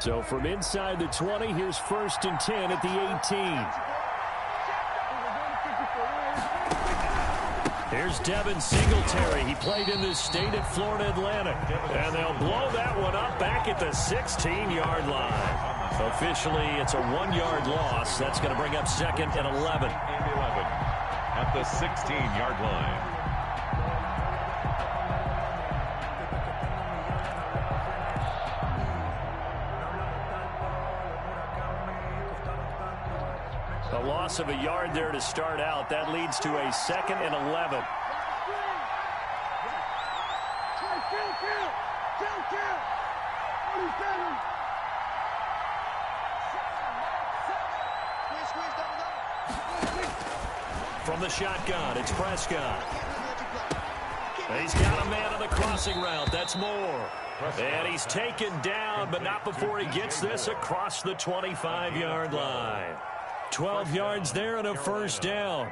So from inside the 20, here's 1st and 10 at the 18. Here's Devin Singletary. He played in this state at Florida Atlantic. And they'll blow that one up back at the 16-yard line. Officially, it's a 1-yard loss. That's going to bring up 2nd and 11. At the 16-yard line. A loss of a yard there to start out. That leads to a 2nd and 11. From the shotgun, it's Prescott. He's got a man on the crossing route. That's Moore. And he's taken down, but not before he gets this across the 25-yard line. 12 yards there and a 1st down.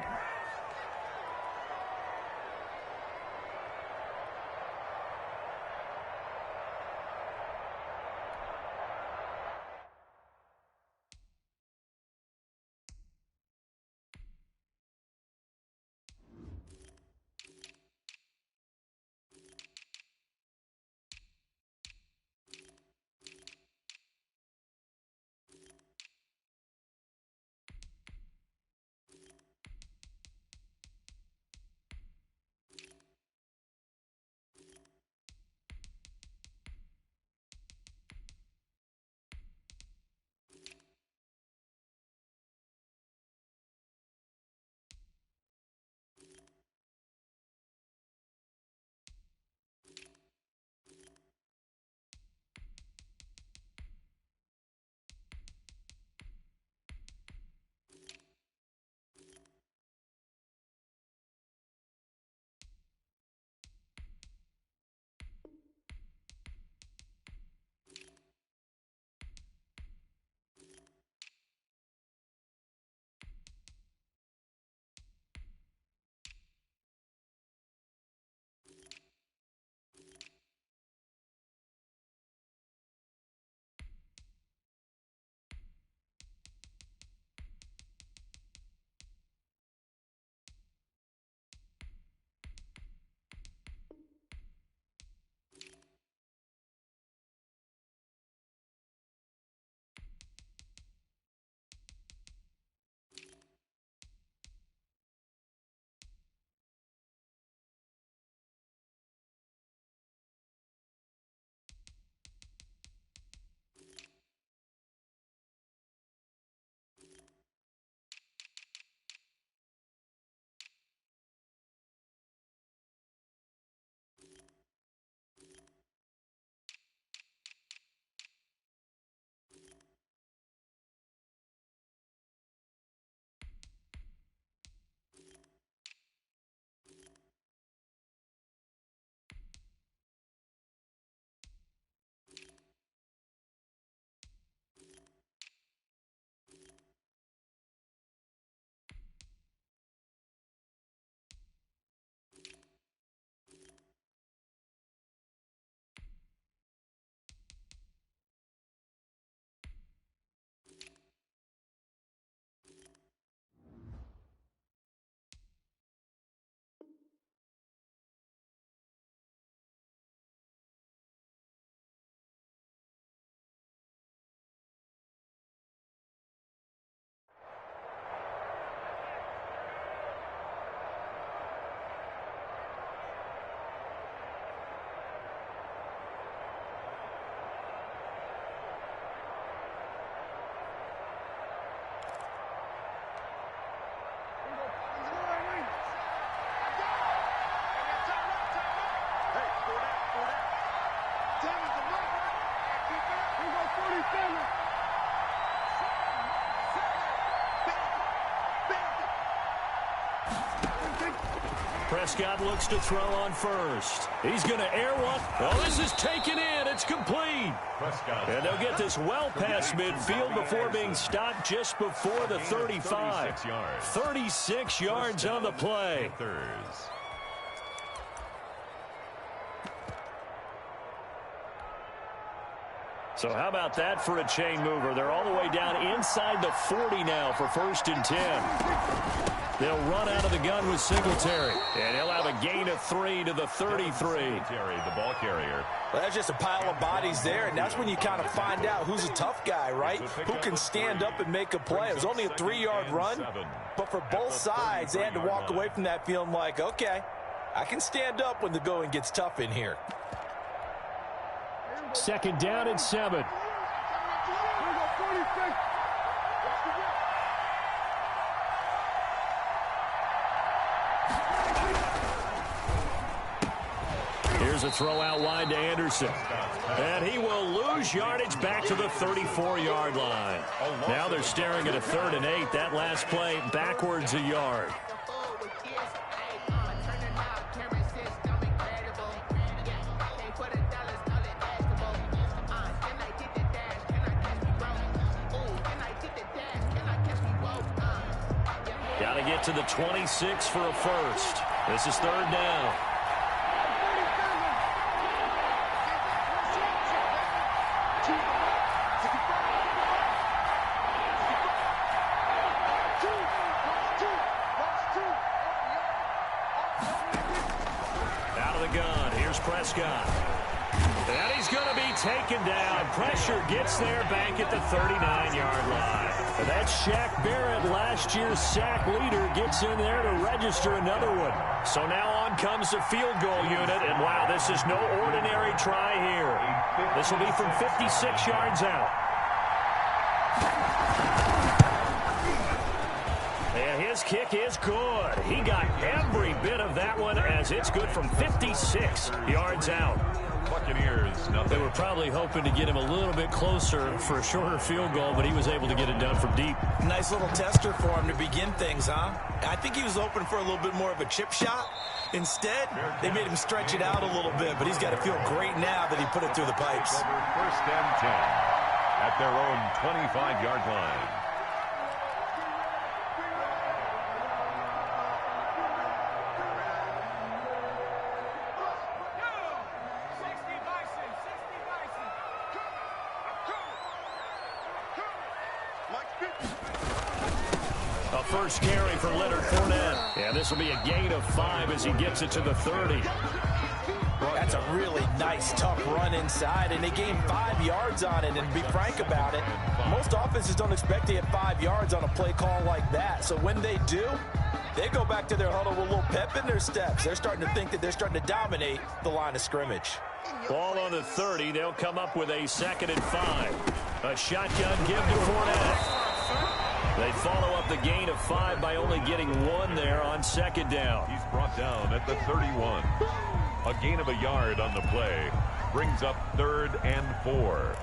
Prescott looks to throw on first. He's going to air one. Oh, this is taken in. It's complete. And they'll get this well past midfield before being stopped just before the 35. 36 yards on the play. So how about that for a chain mover? They're all the way down inside the 40 now for 1st and 10. They'll run out of the gun with Singletary. And he'll have a gain of 3 to the 33. Singletary, the ball carrier. Well, that's just a pile of bodies there, and that's when you kind of find out who's a tough guy, right? Who can stand up and make a play. It was only a 3-yard run, but for both sides, they had to walk away from that feeling like, okay, I can stand up when the going gets tough in here. 2nd down and 7. Here's a throw out wide to Anderson. And he will lose yardage back to the 34-yard line. Now they're staring at a 3rd and 8. That last play backwards a yard. Got to get to the 26 for a first. This is 3rd down. Out of the gun. Here's Prescott. And he's going to be taken down. Pressure gets there back at the 39-yard line. That's Shaq Barrett, last year's sack leader, gets in there to register another one. So now on comes the field goal unit, and wow, this is no ordinary try here. This will be from 56 yards out. And his kick is good. He got every bit of that one as it's good from 56 yards out. Buccaneers, nothing. They were probably hoping to get him a little bit closer for a shorter field goal, but he was able to get it done from deep. Nice little tester for him to begin things, huh? I think he was open for a little bit more of a chip shot. Instead, they made him stretch it out a little bit, but he's got to feel great now that he put it through the pipes. 1st and 10 at their own 25-yard line. A first carry for Leonard Fournette. And this will be a gain of 5 as he gets it to the 30. That's a really nice, tough run inside, and they gained 5 yards on it. And to be frank about it, most offenses don't expect to get 5 yards on a play call like that. So when they do, they go back to their huddle with a little pep in their steps. They're starting to think that they're starting to dominate the line of scrimmage. Ball on the 30. They'll come up with a 2nd and 5. A shotgun give to Fournette. They follow up the gain of 5 by only getting 1 there on 2nd down. He's brought down at the 31. A gain of a yard on the play brings up 3rd and 4.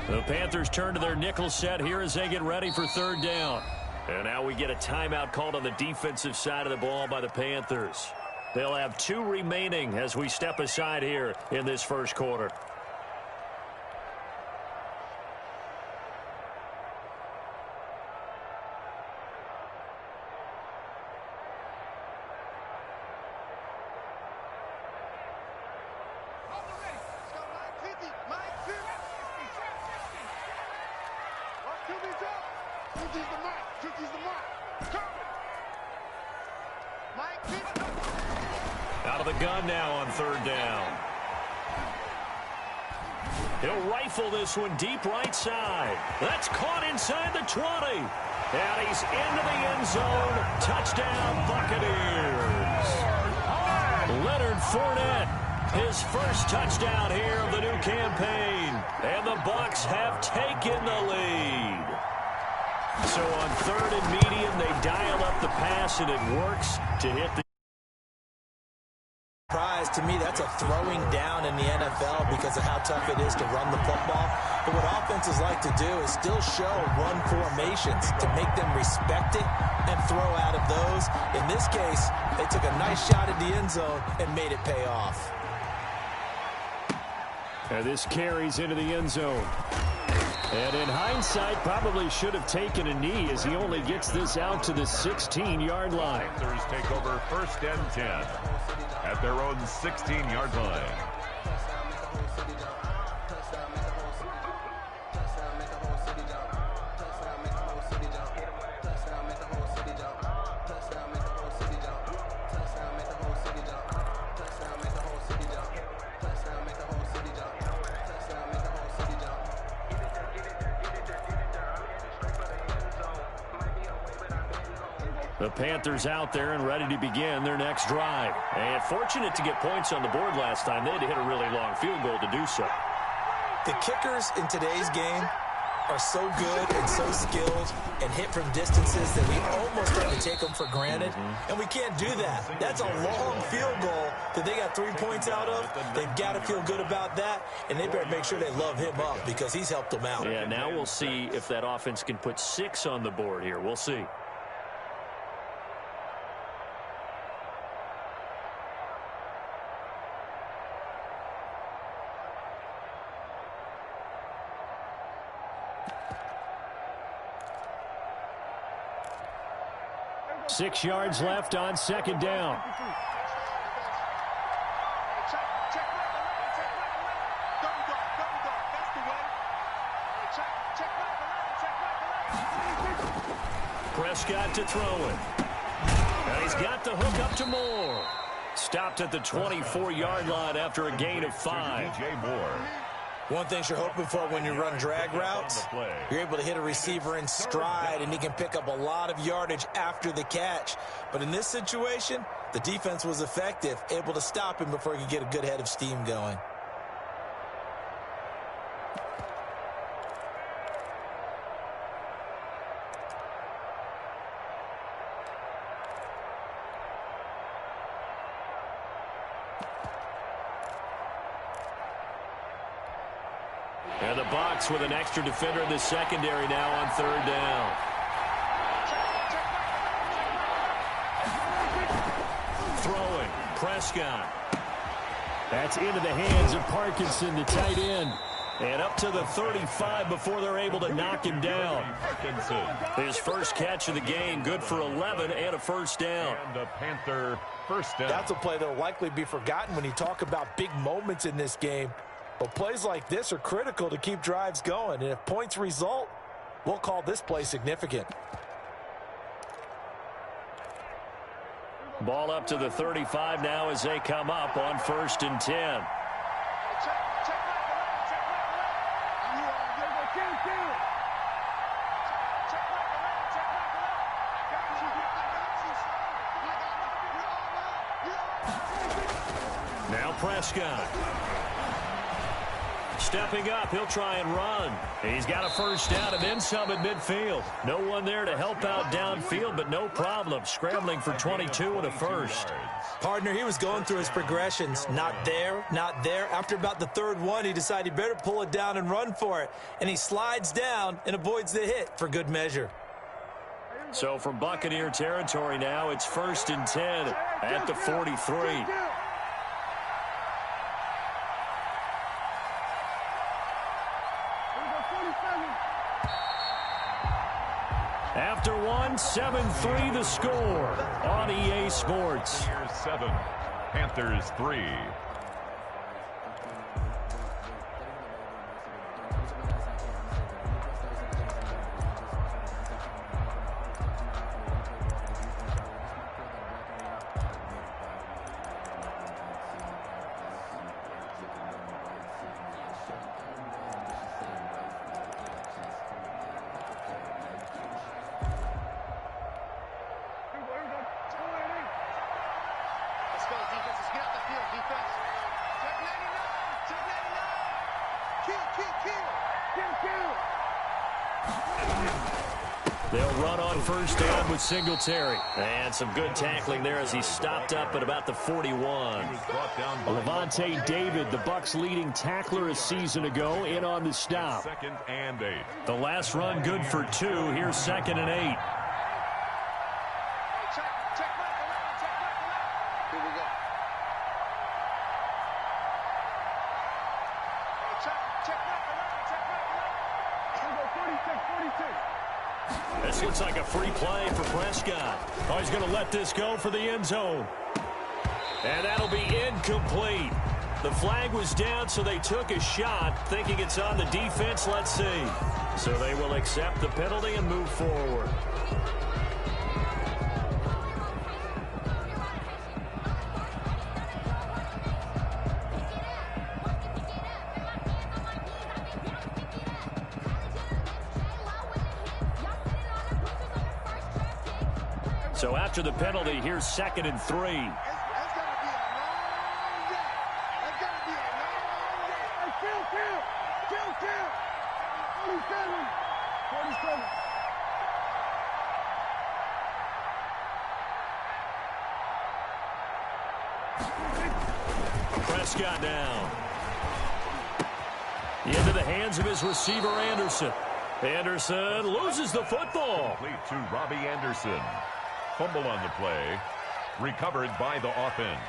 The Panthers turn to their nickel set here as they get ready for 3rd down. And now we get a timeout called on the defensive side of the ball by the Panthers. They'll have 2 remaining as we step aside here in this first quarter. Out of the gun now on 3rd down. He'll rifle this one deep right side. That's caught inside the 20. And he's into the end zone. Touchdown, Buccaneers. Leonard Fournette, his first touchdown here of the new campaign. And the Bucs have taken the lead. So on 3rd and medium, they dial up the pass, and it works to hit the To me, that's a throwing down in the NFL because of how tough it is to run the football. But what offenses like to do is still show run formations to make them respect it and throw out of those. In this case, they took a nice shot at the end zone and made it pay off. And this carries into the end zone. And in hindsight, probably should have taken a knee as he only gets this out to the 16-yard line. Panthers take over 1st and 10 at their own 16-yard line. The Panthers out there and ready to begin their next drive. And fortunate to get points on the board last time. They had to hit a really long field goal to do so. The kickers in today's game are so good and so skilled and hit from distances that we almost have to take them for granted. And we can't do that. That's a long field goal that they got 3 points out of. They've got to feel good about that, and they better make sure they love him up because he's helped them out. Yeah, now we'll see if that offense can put 6 on the board here. We'll see. Six yards left on 2nd down. Prescott to throw it. And he's got the hook up to Moore. Stopped at the 24-yard line after a gain of 5. DJ Moore. One thing you're hoping for when you run drag routes, you're able to hit a receiver in stride, and he can pick up a lot of yardage after the catch. But in this situation, the defense was effective, able to stop him before he could get a good head of steam going. And the Bucs with an extra defender in the secondary now on 3rd down. Throwing, Prescott. That's into the hands of Parkinson, the tight end. And up to the 35 before they're able to knock him down. His first catch of the game, good for 11 and a 1st down. And the Panther 1st down. That's a play that will likely be forgotten when you talk about big moments in this game. But plays like this are critical to keep drives going. And if points result, we'll call this play significant. Ball up to the 35 now as they come up on 1st and 10. Now Prescott. Stepping up, he'll try and run. He's got a 1st down and then some at midfield. No one there to help out downfield, but no problem. Scrambling for 22 and a 1st. Partner, he was going through his progressions. Not there, not there. After about the 3rd one, he decided he better pull it down and run for it. And he slides down and avoids the hit for good measure. So from Buccaneer territory now, it's 1st and 10 at the 43. After one, 7-3 the score on EA Sports. 7, Panthers 3. They'll run on first down with Singletary. And some good tackling there as he stopped up at about the 41. Levante David, the Bucs' leading tackler a season ago, in on the stop. 2nd and 8. The last run good for 2. Here's 2nd and 8. This looks like a free play for Prescott. Oh, he's going to let this go for the end zone. And that'll be incomplete. The flag was down, so they took a shot, thinking it's on the defense. Let's see. So they will accept the penalty and move forward. So after the penalty, here's 2nd and 3. Prescott down. Into the hands of his receiver, Anderson. Anderson loses the football. Complete to Robbie Anderson. Fumble on the play. Recovered by the offense.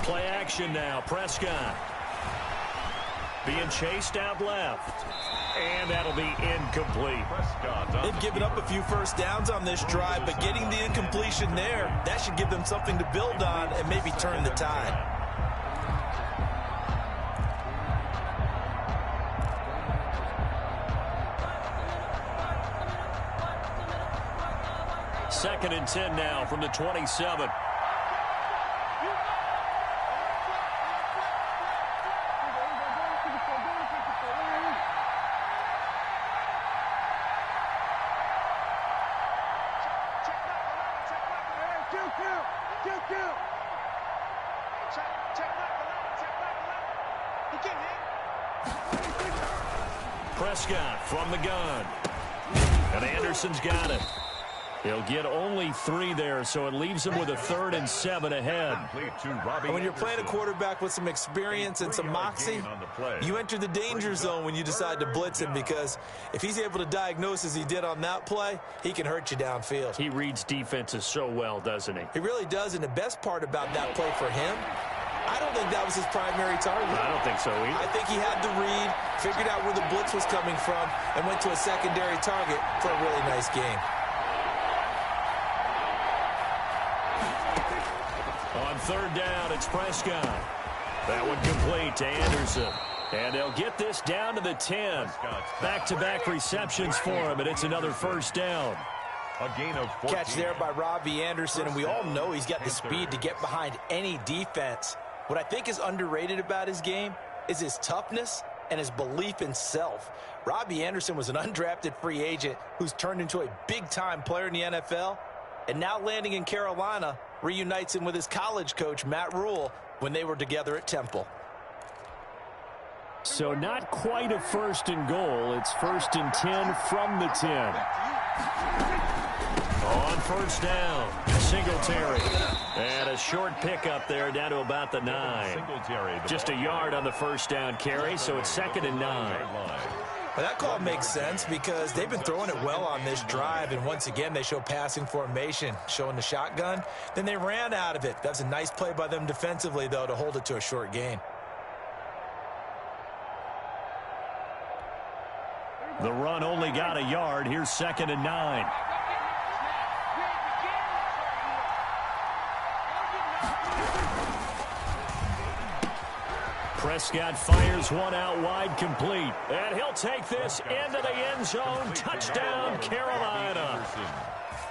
Play action now. Prescott being chased out left. And that'll be incomplete. They've given up a few first downs on this drive, but getting the incompletion there, that should give them something to build on and maybe turn the tide. Second and 10 now from the 27. Prescott from the gun. And Anderson's got it. He'll get only 3 there, so it leaves him with a 3rd and 7 ahead. And when you're playing a quarterback with some experience and some moxie, you enter the danger zone when you decide to blitz him, because if he's able to diagnose as he did on that play, he can hurt you downfield. He reads defenses so well, doesn't he? He really does, and the best part about that play for him, I don't think that was his primary target. I don't think so either. I think he had the read, figured out where the blitz was coming from, and went to a secondary target for a really nice game. On 3rd down, it's Prescott. That one complete to Anderson. And they'll get this down to the 10. Back-to-back receptions for him, and it's another first down. A gain of 14. Catch there by Robbie Anderson, and we all know he's got the speed to get behind any defense. What I think is underrated about his game is his toughness and his belief in self. Robbie Anderson was an undrafted free agent who's turned into a big-time player in the NFL, and now landing in Carolina reunites him with his college coach, Matt Rule, when they were together at Temple. So not quite a 1st and goal. It's 1st and 10 from the 10. On 1st down, Singletary. And a short pickup there down to about the 9. Just a yard on the 1st down carry, so it's 2nd and 9. Well, that call makes sense because they've been throwing it well on this drive, and once again they show passing formation, showing the shotgun. Then they ran out of it. That's a nice play by them defensively, though, to hold it to a short gain. The run only got a yard. Here's 2nd and 9. Prescott fires one out wide, complete. And he'll take this into the end zone. Touchdown, Carolina.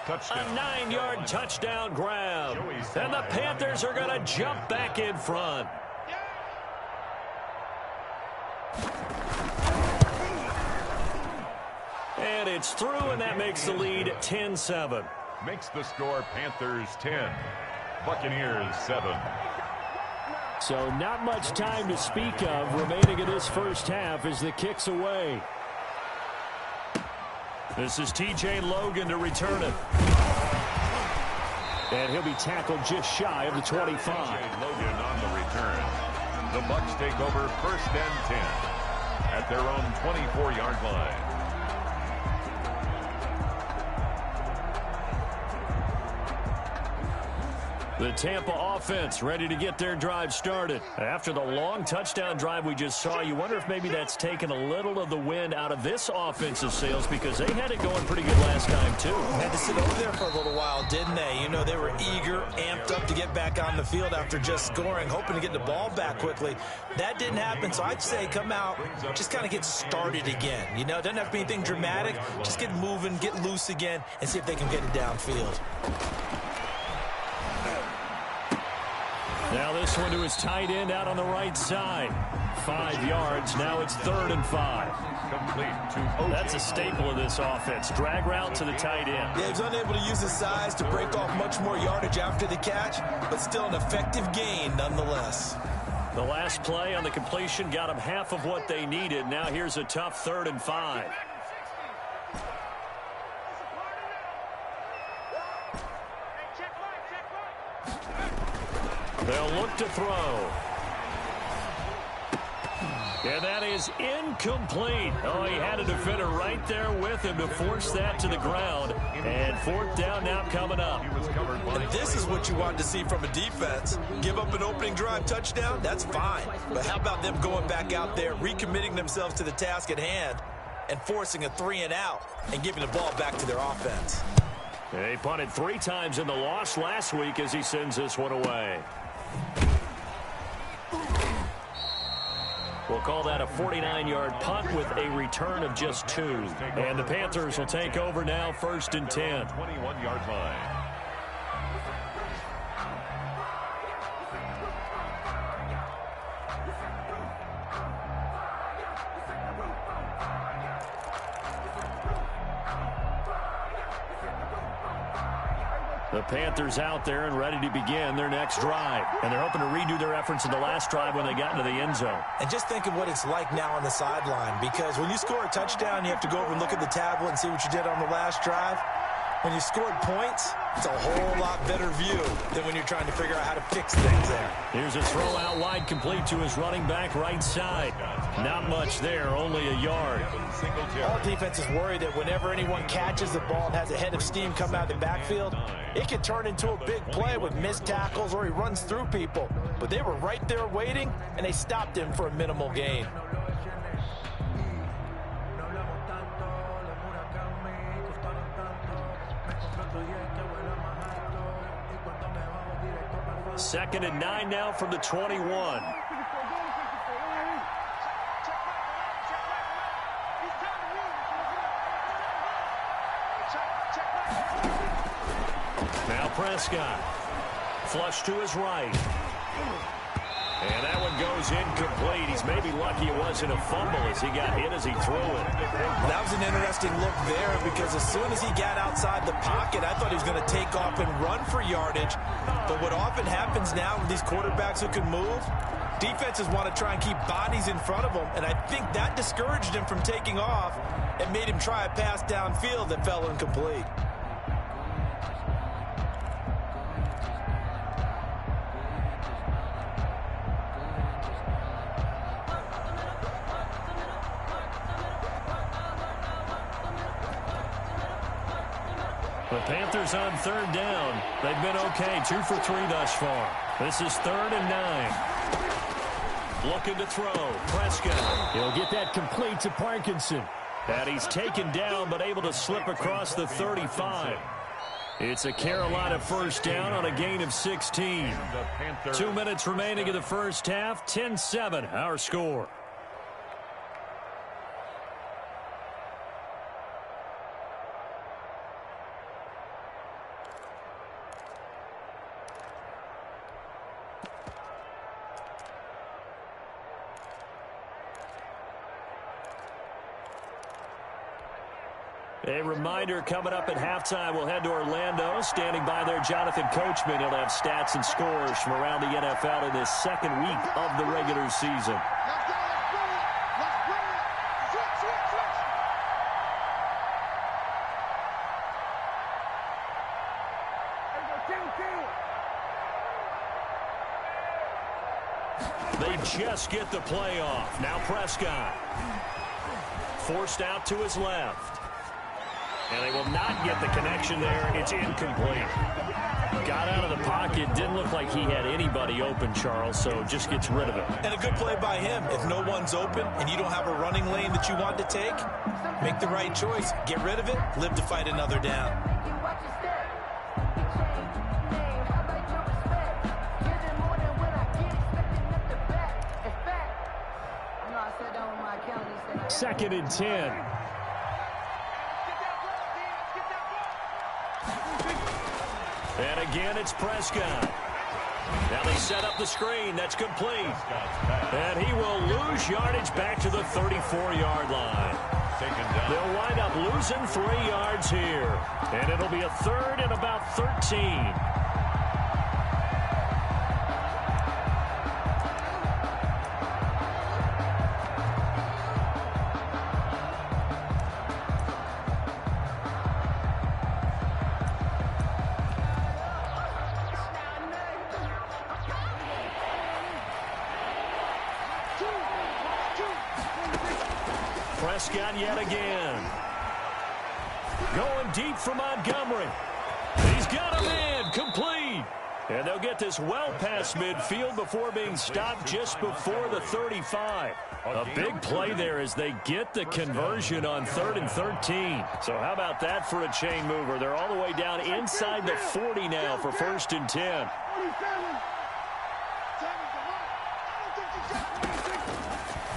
Touchdown. A 9-yard touchdown grab. And the Panthers are going to jump back in front. And it's through, and that makes the lead 10-7. Makes the score Panthers 10, Buccaneers 7. So not much time to speak of remaining in this first half as the kick's away. This is T.J. Logan to return it. And he'll be tackled just shy of the 25. T.J. Logan on the return. The Bucs take over 1st and 10 at their own 24-yard line. The Tampa offense ready to get their drive started. After the long touchdown drive we just saw, you wonder if maybe that's taken a little of the wind out of this offensive sails, because they had it going pretty good last time too. Had to sit over there for a little while, didn't they? You know, they were eager, amped up to get back on the field after just scoring, hoping to get the ball back quickly. That didn't happen, so I'd say come out, just kind of get started again. You know, it doesn't have to be anything dramatic. Just get moving, get loose again, and see if they can get it downfield. Now this one to his tight end out on the right side. 5 yards. Now it's 3rd and 5. Complete to That's a staple of this offense. Drag route to the tight end. Yeah, he's unable to use his size to break off much more yardage after the catch, but still an effective gain nonetheless. The last play on the completion got them half of what they needed. Now here's a tough 3rd and 5. They'll look to throw. And that is incomplete. Oh, he had a defender right there with him to force that to the ground. And 4th down now coming up. And this is what you want to see from a defense. Give up an opening drive touchdown, that's fine. But how about them going back out there, recommitting themselves to the task at hand, and forcing a 3-and-out and giving the ball back to their offense. They punted 3 times in the loss last week as he sends this one away. We'll call that a 49-yard punt with a return of just 2. And the Panthers will take over now, 1st and 10. 21-yard line. The Panthers out there and ready to begin their next drive. And they're hoping to redo their efforts in the last drive when they got into the end zone. And just think of what it's like now on the sideline, because when you score a touchdown, you have to go over and look at the tablet and see what you did on the last drive. When you scored points, it's a whole lot better view than when you're trying to figure out how to fix things there. Here's a throw out wide, complete to his running back right side. Not much there, only a yard. All defenses worry that whenever anyone catches the ball and has a head of steam come out of the backfield, it can turn into a big play with missed tackles or he runs through people. But they were right there waiting, and they stopped him for a minimal gain. Second and 9 now from the 21. Now Prescott. Flush to his right. And that one goes incomplete. He's maybe lucky it wasn't a fumble as he got hit as he threw it. That was an interesting look there, because as soon as he got outside the pocket, I thought he was going to take off and run for yardage. But what often happens now with these quarterbacks who can move, defenses want to try and keep bodies in front of them, and I think that discouraged him from taking off and made him try a pass downfield that fell incomplete. The Panthers on 3rd down. They've been okay, 2 for 3 thus far. This is 3rd and 9. Looking to throw. Prescott. He'll get that complete to Parkinson. And he's taken down but able to slip across the 35. It's a Carolina 1st down on a gain of 16. 2 minutes remaining in the first half. 10-7 our score. A reminder coming up at halftime, we'll head to Orlando. Standing by there, Jonathan Coachman. He'll have stats and scores from around the NFL in this second week of the regular season. They just get the play off. Now Prescott. Forced out to his left. And they will not get the connection there. It's incomplete. Got out of the pocket. Didn't look like he had anybody open, Charles, so just gets rid of it. And a good play by him. If no one's open and you don't have a running lane that you want to take, make the right choice. Get rid of it. Live to fight another down. Second and 10. And again, it's Prescott. Now they set up the screen. That's complete. And he will lose yardage back to the 34-yard line. They'll wind up losing 3 yards here. And it'll be a third and about 13. Prescott yet again. Going deep for Montgomery. He's got him in. Complete. And they'll get this well past midfield before being stopped just before the 35. A big play there as they get the conversion on 3rd and 13. So how about that for a chain mover? They're all the way down inside the 40 now for 1st and 10.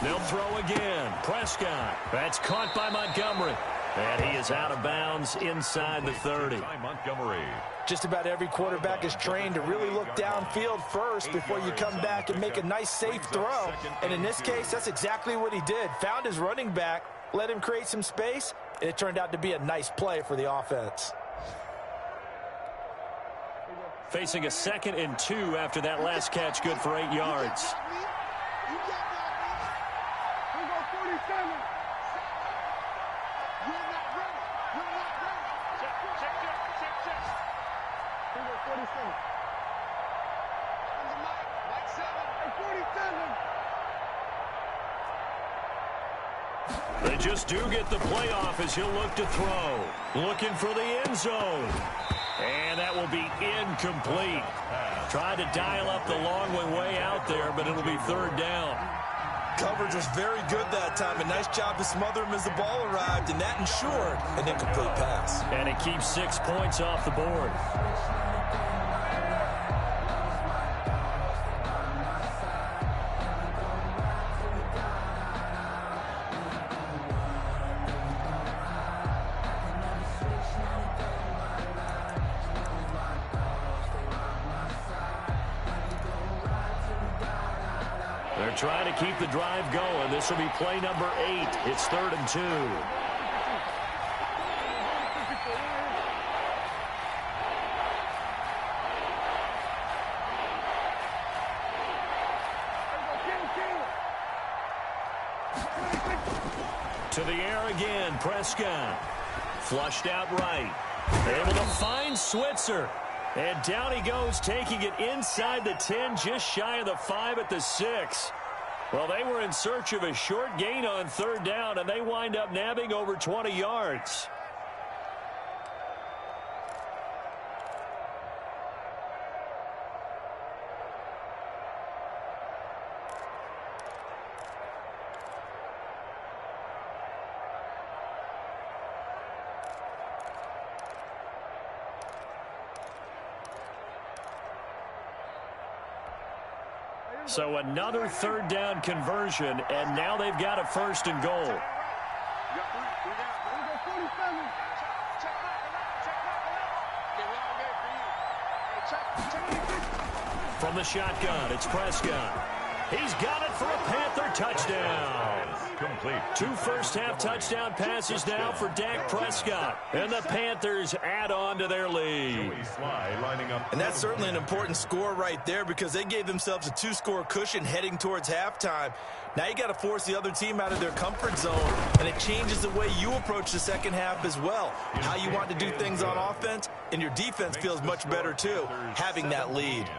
They'll throw again. Prescott. That's caught by Montgomery. And he is out of bounds inside the 30. Montgomery. Just about every quarterback is trained to really look downfield first before you come back and make a nice, safe throw. And in this case, that's exactly what he did. Found his running back, let him create some space, and it turned out to be a nice play for the offense. Facing a 2nd and 2 after that last catch, good for 8 yards. They just do get the playoff as he'll look to throw. Looking for the end zone. And that will be incomplete. Tried to dial up the long way out there, but it'll be 3rd down. Coverage was very good that time. A nice job to smother him as the ball arrived, and that ensured an incomplete pass. And it keeps 6 points off the board. They're trying to keep the drive going. This will be play number 8. It's 3rd and 2. To the air again, Prescott. Flushed out right. Able to find Switzer. And down he goes, taking it inside the 10, just shy of the 5 at the 6. Well, they were in search of a short gain on 3rd down, and they wind up nabbing over 20 yards. So another 3rd down conversion, and now they've got a 1st and goal. From the shotgun, it's Prescott. He's got it for a Panther touchdown. Complete. 2 first-half touchdown passes now for Dak Prescott. And the Panthers add on to their lead. And that's certainly an important score right there because they gave themselves a 2-score cushion heading towards halftime. Now you got to force the other team out of their comfort zone, and it changes the way you approach the second half as well. How you want to do things on offense, and your defense feels much better too, having that lead.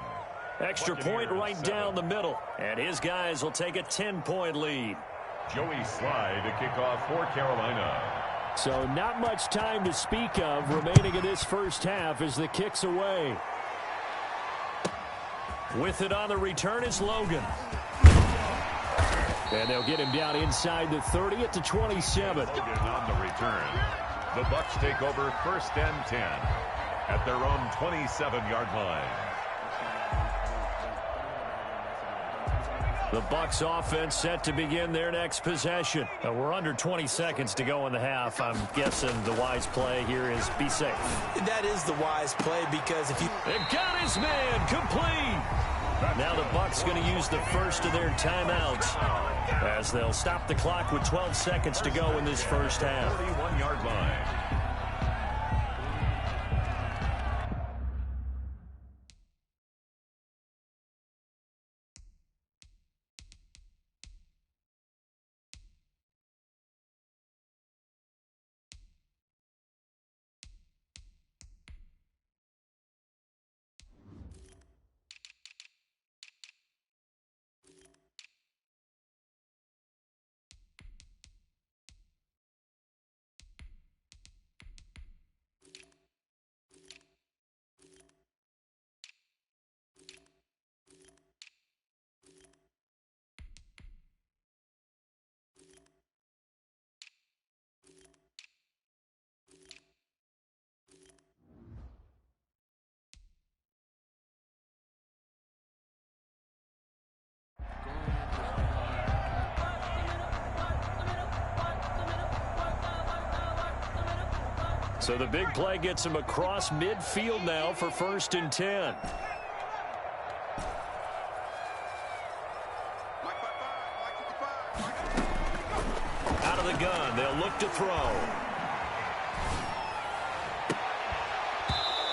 Extra point right down the middle. And his guys will take a 10-point lead. Joey Slye to kick off for Carolina. So not much time to speak of remaining in this first half as the kick's away. With it on the return is Logan. And they'll get him down inside the 30 at the 27. Logan on the return. The Bucs take over 1st and 10 at their own 27-yard line. The Bucs offense set to begin their next possession. We're under 20 seconds to go in the half. I'm guessing the wise play here is be safe. That is the wise play because if you... They've got his man complete. Now the Bucs going to use the first of their timeouts as they'll stop the clock with 12 seconds to go in this first half. 41-yard line. So the big play gets him across midfield now for 1st and 10. Out of the gun, they'll look to throw.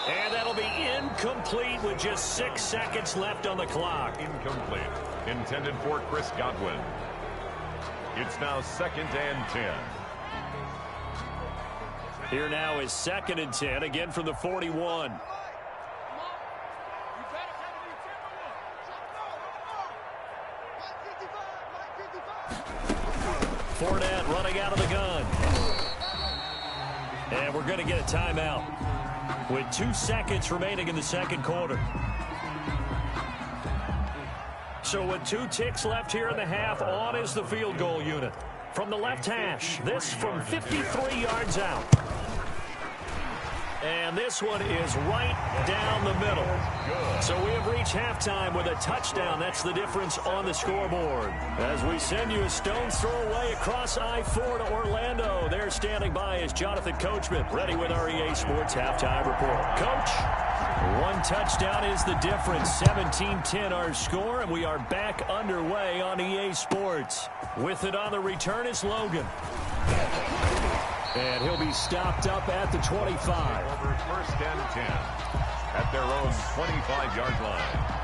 And that'll be incomplete with just 6 seconds left on the clock. Incomplete. Intended for Chris Godwin. It's now 2nd and 10. Here now is 2nd and 10, again from the 41. Fournette running out of the gun. And we're going to get a timeout with 2 seconds remaining in the second quarter. So with 2 ticks left here in the half, on is the field goal unit. From the left hash, this from 53 yards out. And this one is right down the middle. So we have reached halftime with a touchdown. That's the difference on the scoreboard. As we send you a stone's throw away across I-4 to Orlando. There standing by is Jonathan Coachman, ready with our EA Sports Halftime Report. Coach, 1 touchdown is the difference. 17-10 our score, and we are back underway on EA Sports. With it on the return is Logan. And he'll be stopped up at the 25. Over 1st and 10 at their own 25-yard line.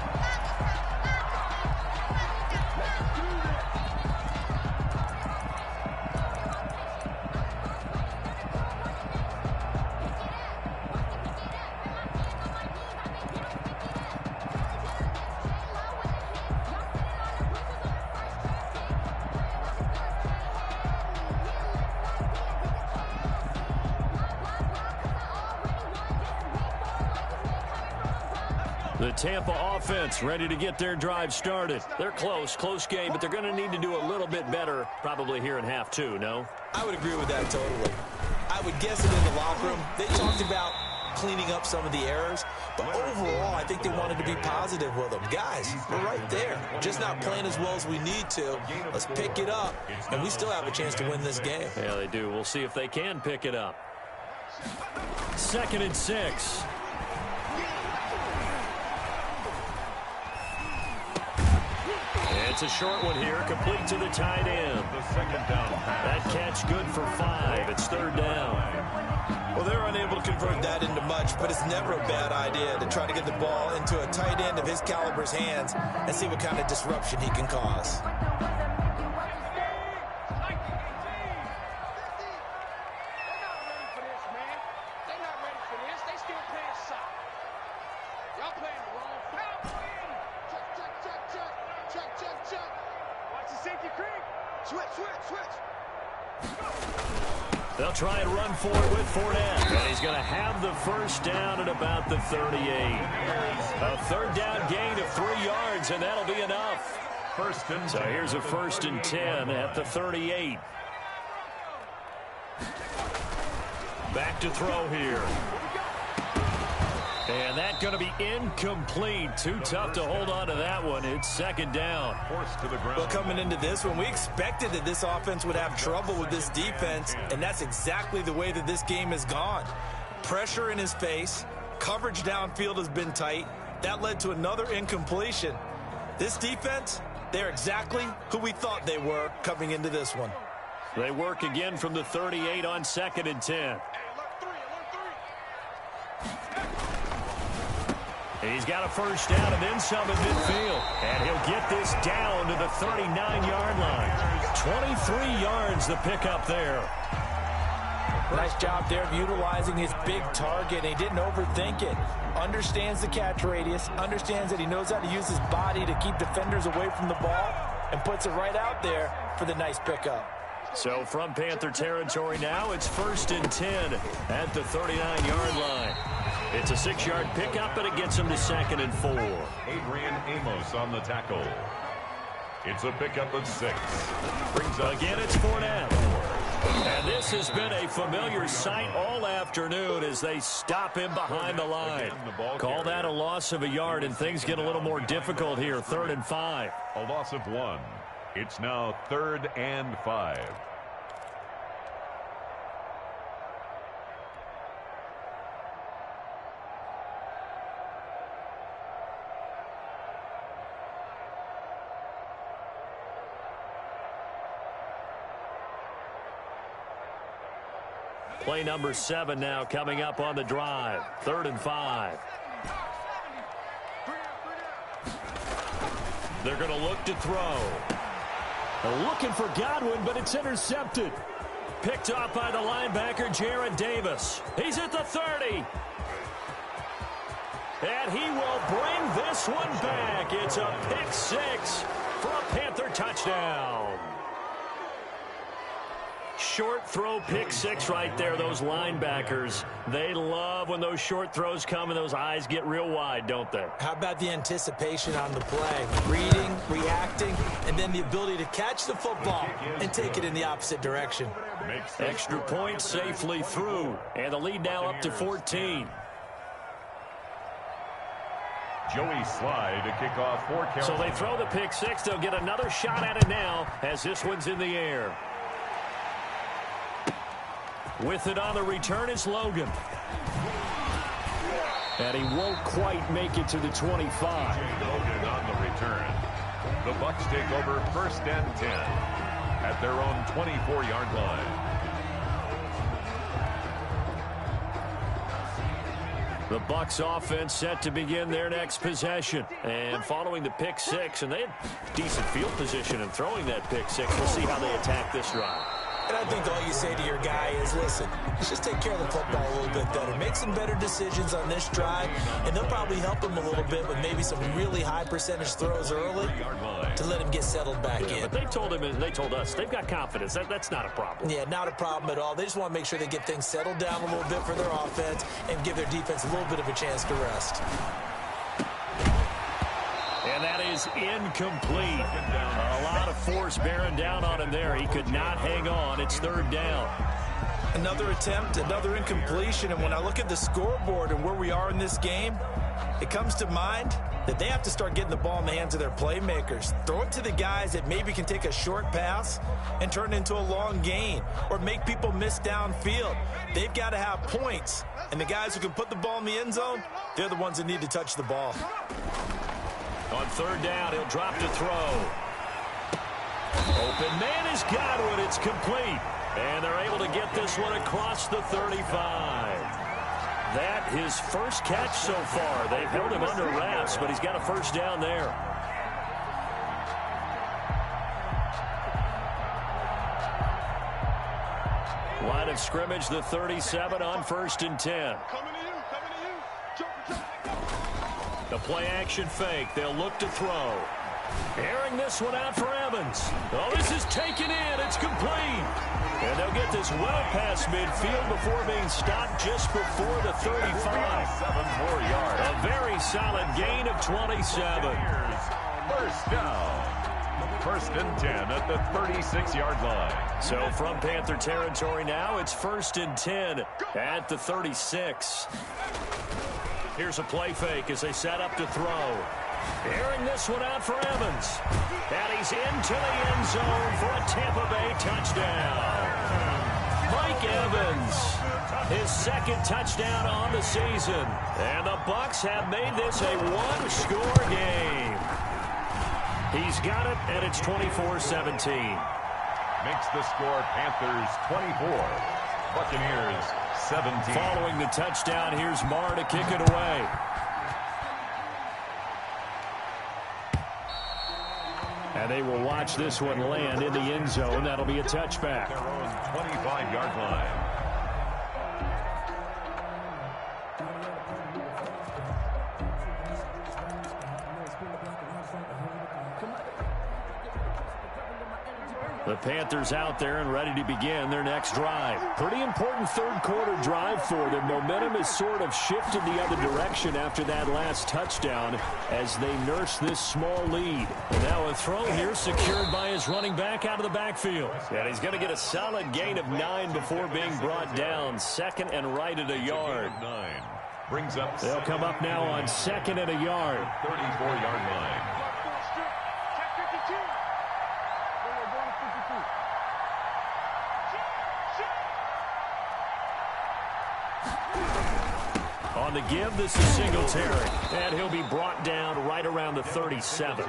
The Tampa offense ready to get their drive started. They're close game, but they're going to need to do a little bit better probably here in half 2, no? I would agree with that totally. I would guess it in the locker room. They talked about cleaning up some of the errors, but overall, I think they wanted to be positive with them. Guys, we're right there. Just not playing as well as we need to. Let's pick it up, and we still have a chance to win this game. Yeah, they do. We'll see if they can pick it up. 2nd and 6. It's a short one here, complete to the tight end. The second down pass. That catch good for 5. It's third down. Well, they're unable to convert that into much, but it's never a bad idea to try to get the ball into a tight end of his caliber's hands and see what kind of disruption he can cause. They'll try and run for it with Fournette. And he's going to have the first down at about the 38. A third down gain of 3 yards, and that'll be enough. So here's a 1st and 10 at the 38. Back to throw here. And that's going to be incomplete. Too tough to hold on to that one. It's second down. Forced to the ground. Well, coming into this one, we expected that this offense would have trouble with this defense, and that's exactly the way that this game has gone. Pressure in his face. Coverage downfield has been tight. That led to another incompletion. This defense, they're exactly who we thought they were coming into this one. They work again from the 38 on 2nd and 10. He's got a first down and then some in midfield. And he'll get this down to the 39-yard line. 23 yards the pickup there. Nice job there of utilizing his big target. He didn't overthink it. Understands the catch radius. Understands that he knows how to use his body to keep defenders away from the ball. And puts it right out there for the nice pickup. So from Panther territory now, it's 1st and 10 at the 39-yard line. It's a 6-yard pickup, and it gets him to 2nd and 4. Adrian Amos on the tackle. It's a pickup of 6. Brings up again, it's Fournette. And this has been a familiar sight all afternoon as they stop him behind the line. Call that a loss of a yard, and things get a little more difficult here. 3rd and 5. a loss of 1. It's now 3rd and 5. Play number 7 now coming up on the drive. 3rd and 5. They're going to look to throw. They're looking for Godwin, but it's intercepted. Picked off by the linebacker, Jared Davis. He's at the 30. And he will bring this one back. It's a pick 6 for a Panther touchdown. Short throw pick 6 right there. Those linebackers, they love when those short throws come and those eyes get real wide, don't they? How about the anticipation on the play? Reading, reacting, and then the ability to catch the football and take it in the opposite direction. Extra point safely through, and the lead now up to 14. Joey Slye to kick off for Carolina. So they throw the pick 6. They'll get another shot at it now as this one's in the air. With it on the return, it's Logan. And he won't quite make it to the 25. Logan on the return. The Bucs take over 1st and 10 at their own 24-yard line. The Bucs offense set to begin their next possession. And following the pick 6, and they had decent field position in throwing that pick 6. We'll see how they attack this drive. And I think all you say to your guy is, listen, let's just take care of the football a little bit better. Make some better decisions on this drive, and they'll probably help him a little bit with maybe some really high percentage throws early to let him get settled back in. But they told him, and they told us, they've got confidence. That's not a problem. Yeah, not a problem at all. They just want to make sure they get things settled down a little bit for their offense and give their defense a little bit of a chance to rest. And that is incomplete. A lot of force bearing down on him there. He could not hang on. It's 3rd down. Another attempt, another incompletion. And when I look at the scoreboard and where we are in this game, it comes to mind that they have to start getting the ball in the hands of their playmakers. Throw it to the guys that maybe can take a short pass and turn it into a long gain or make people miss downfield. They've got to have points. And the guys who can put the ball in the end zone, they're the ones that need to touch the ball. On 3rd down, he'll drop to throw. Open man is Godwin. It's complete. And they're able to get this one across the 35. That his first catch so far. They've held him under wraps, but he's got a first down there. Line of scrimmage, the 37 on 1st and 10. The play action fake. They'll look to throw. Airing this one out for Evans. Oh, this is taken in. It's complete. And they'll get this well past midfield before being stopped just before the 35. 7 more yards. A very solid gain of 27. First down. 1st and 10 at the 36-yard line. So from Panther territory now, it's 1st and 10 at the 36. Here's a play fake as they set up to throw. Airing this one out for Evans. And he's into the end zone for a Tampa Bay touchdown. Mike Evans, his 2nd touchdown on the season. And the Bucs have made this a one-score game. He's got it, and it's 24-17. Makes the score Panthers 24, Buccaneers 17. Following the touchdown, here's Marr to kick it away. And they will watch this one land in the end zone. That'll be a touchback. Their own 25-yard line. The Panthers out there and ready to begin their next drive. Pretty important third-quarter drive for them. Momentum has sort of shifted the other direction after that last touchdown as they nurse this small lead. And now a throw here secured by his running back out of the backfield. And he's going to get a solid gain of 9 before being brought down. 2nd and right at a yard. 9 brings up. They'll come up now on 2nd and a yard. 34-yard line. On the give, this is Singletary. And he'll be brought down right around the 37.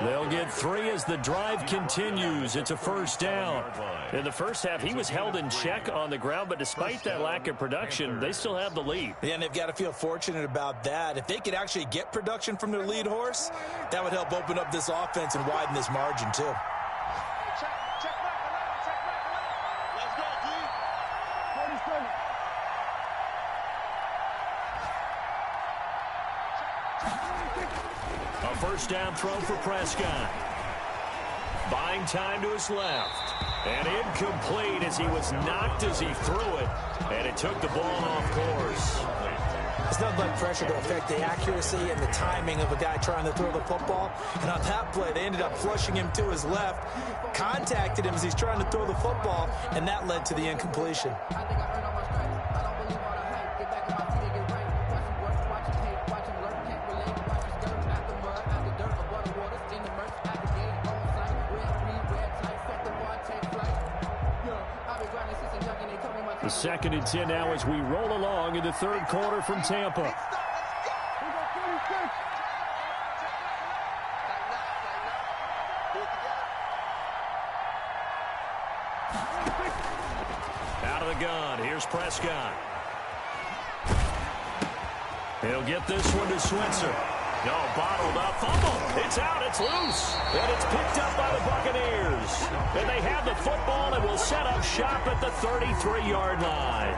They'll get 3 as the drive continues. It's a first down. In the first half, he was held in check on the ground, but despite that lack of production, they still have the lead. Yeah, and they've got to feel fortunate about that. If they could actually get production from their lead horse, that would help open up this offense and widen this margin, too. A first down throw for Prescott. Buying time to his left. And incomplete as he was knocked as he threw it. And it took the ball off course. It's nothing like pressure to affect the accuracy and the timing of a guy trying to throw the football. And on that play, they ended up flushing him to his left, contacted him as he's trying to throw the football, and that led to the incompletion. The 2nd and 10 now as we roll along in the third quarter from Tampa. Out of the gun, here's Prescott. He'll get this one to Switzer. No, bottled up, fumble. It's out, it's loose. And it's picked up by the Buccaneers. And they have the football and will set up shop at the 33-yard line.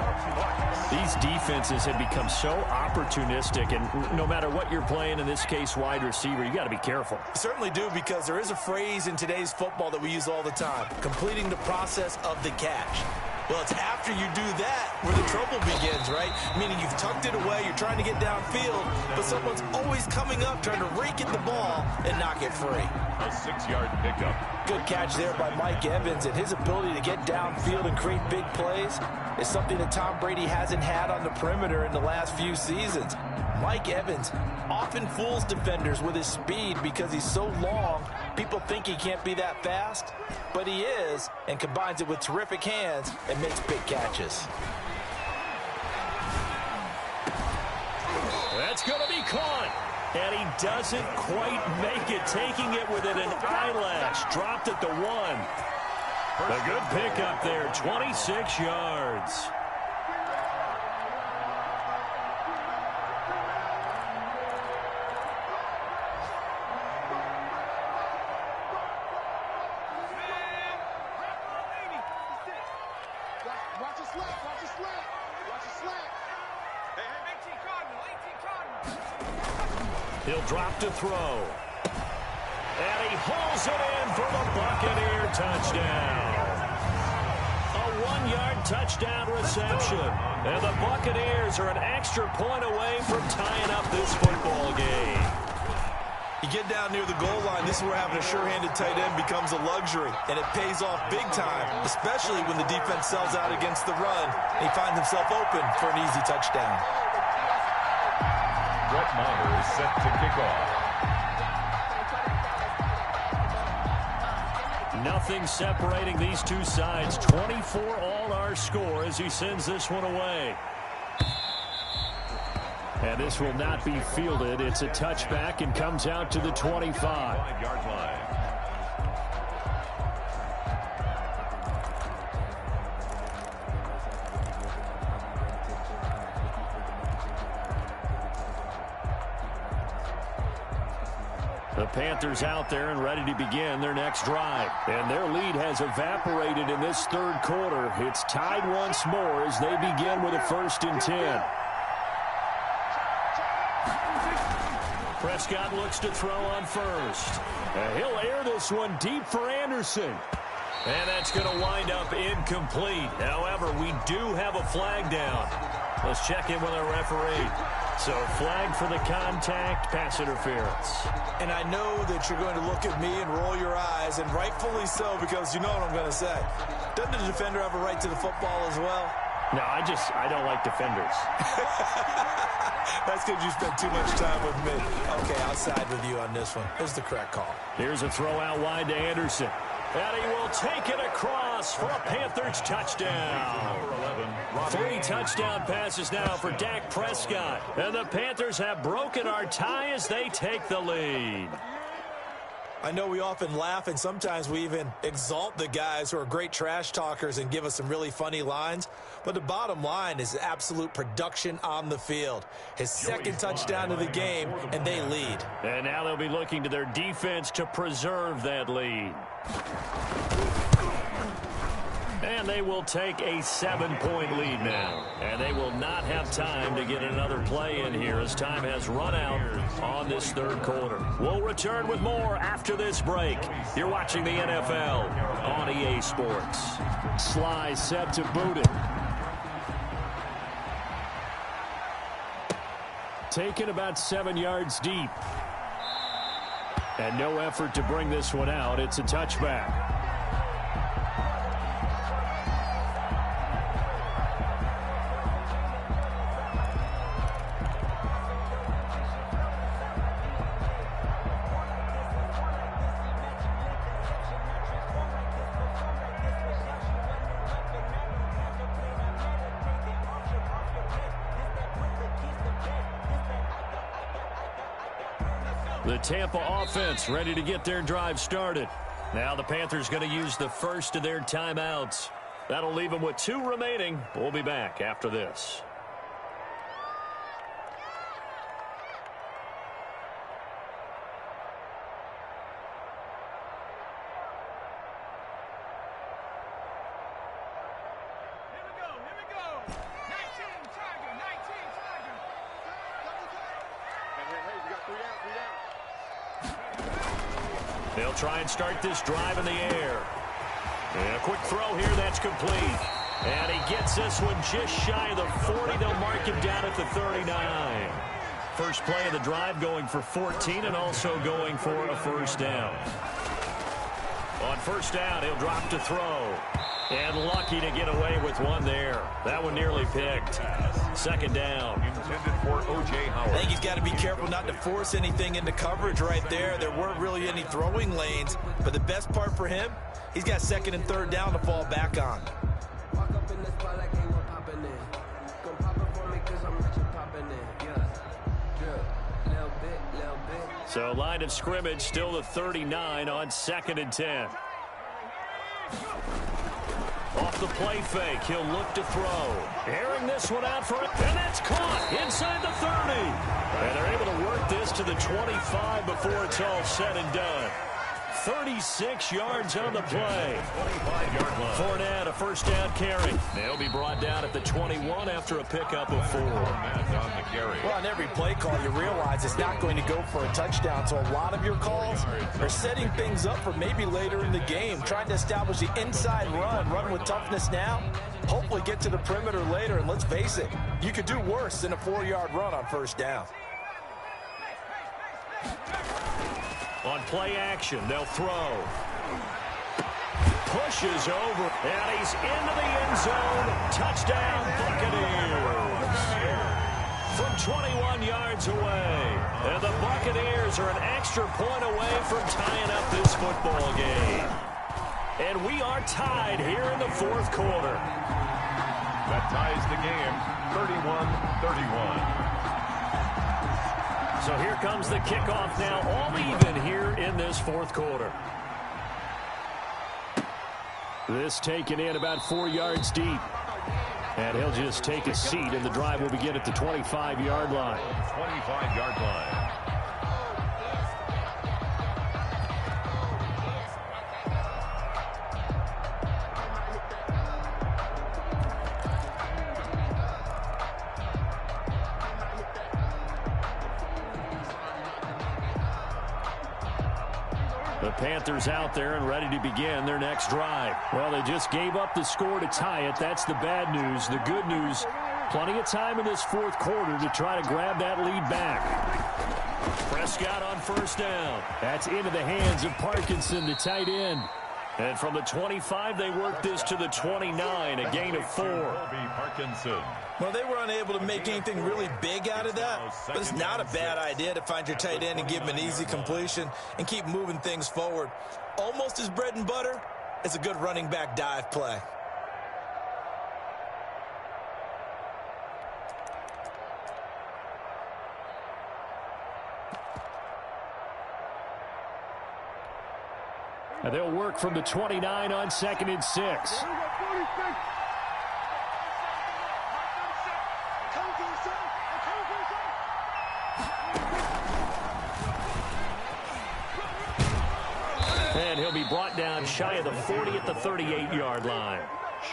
These defenses have become so opportunistic, and no matter what you're playing, in this case wide receiver, you got to be careful. You certainly do, because there is a phrase in today's football that we use all the time: completing the process of the catch. Well, it's after you do that where the trouble begins, right? Meaning you've tucked it away, you're trying to get downfield, but someone's always coming up trying to rake at the ball and knock it free. A 6-yard pickup. Good catch there by Mike Evans, and his ability to get downfield and create big plays is something that Tom Brady hasn't had on the perimeter in the last few seasons. Mike Evans often fools defenders with his speed because he's so long. People think he can't be that fast, but he is, and combines it with terrific hands and makes big catches. That's going to be caught. And he doesn't quite make it, taking it within an eyelash. Dropped at the 1. A good pickup there, 26 yards. Watch a slap, watch a slap, watch a slap. Hey, 18 Cardinal, 18 Cardinal. He'll drop to throw. And he hauls it in for the Buccaneer touchdown. A 1-yard touchdown reception. And the Buccaneers are an extra point away from tying up this football game. You get down near the goal line, this is where having a sure-handed tight end becomes a luxury, and it pays off big time, especially when the defense sells out against the run, and he finds himself open for an easy touchdown. Brett Maher is set to kick off. Nothing separating these two sides. 24 all our score as he sends this one away. And this will not be fielded. It's a touchback and comes out to the 25. 5-yard line. The Panthers out there and ready to begin their next drive. And their lead has evaporated in this third quarter. It's tied once more as they begin with a 1st and 10. Prescott looks to throw on first. And he'll air this one deep for Anderson. And that's going to wind up incomplete. However, we do have a flag down. Let's check in with our referee. So, flag for the contact, pass interference. And I know that you're going to look at me and roll your eyes, and rightfully so, because you know what I'm going to say. Doesn't the defender have a right to the football as well? No, I don't like defenders. That's because you spent too much time with me. Okay, I'll side with you on this one. It's the correct call. Here's a throw out wide to Anderson. And he will take it across for a Panthers touchdown. 3 touchdown passes now for Dak Prescott. And the Panthers have broken our tie as they take the lead. I know we often laugh, and sometimes we even exalt the guys who are great trash talkers and give us some really funny lines. But the bottom line is absolute production on the field. His 2nd touchdown of the game, and they lead. And now they'll be looking to their defense to preserve that lead. And they will take a 7-point lead now. And they will not have time to get another play in here as time has run out on this third quarter. We'll return with more after this break. You're watching the NFL on EA Sports. Sly set to boot it. Taken about 7 yards deep. And no effort to bring this one out. It's a touchback. The Tampa offense ready to get their drive started. Now the Panthers going to use the first of their timeouts. That'll leave them with 2 remaining. We'll be back after this. They'll try and start this drive in the air. And a quick throw here, that's complete. And he gets this one just shy of the 40. They'll mark him down at the 39. First play of the drive going for 14 and also going for a first down. On first down, he'll drop to throw. And lucky to get away with one there. That one nearly picked. Second down. Intended for O.J. Howard. I think he's got to be careful not to force anything into coverage right there. There weren't really any throwing lanes. But the best part for him, he's got 2nd and 3rd down to fall back on. Walk up in the spot like ain't what poppin' in. Come pop it for me cause I'm rich and poppin' in. Yeah. Little bit, little So line of scrimmage still the 39 on 2nd and 10. Off the play fake, he'll look to throw. Airing this one out for it, and that's caught inside the 30. And they're able to work this to the 25 before it's all said and done. 36 yards on the play. 25-yard line. Fournette, a first down carry. They'll be brought down at the 21 after a pickup of 4. Fournette on the carry. Well, on every play call, you realize it's not going to go for a touchdown. So a lot of your calls are setting things up for maybe later in the game, trying to establish the inside run with toughness now, hopefully get to the perimeter later. And let's face it, you could do worse than a 4-yard run on first down. On play action, they'll throw. Pushes over, and he's into the end zone. Touchdown, Buccaneers. From 21 yards away. And the Buccaneers are an extra point away from tying up this football game. And we are tied here in the 4th quarter. That ties the game, 31-31. So here comes the kickoff now, all even here in this 4th quarter. This taken in about 4 yards deep. And he'll just take a seat, and the drive will begin at the 25-yard line. 25-yard line. The Panthers out there and ready to begin their next drive. Well, they just gave up the score to tie it. That's the bad news. The good news, plenty of time in this 4th quarter to try to grab that lead back. Prescott on first down. That's into the hands of Parkinson, the tight end. And from the 25, they work this to the 29, a gain of 4. Parkinson. Well, they were unable to make anything really big out of that, but it's not a bad idea to find your tight end and give him an easy completion and keep moving things forward. Almost his bread and butter is a good running back dive play. And they'll work from the 29 on 2nd and 6. And he'll be brought down shy of the 40 at the 38-yard line.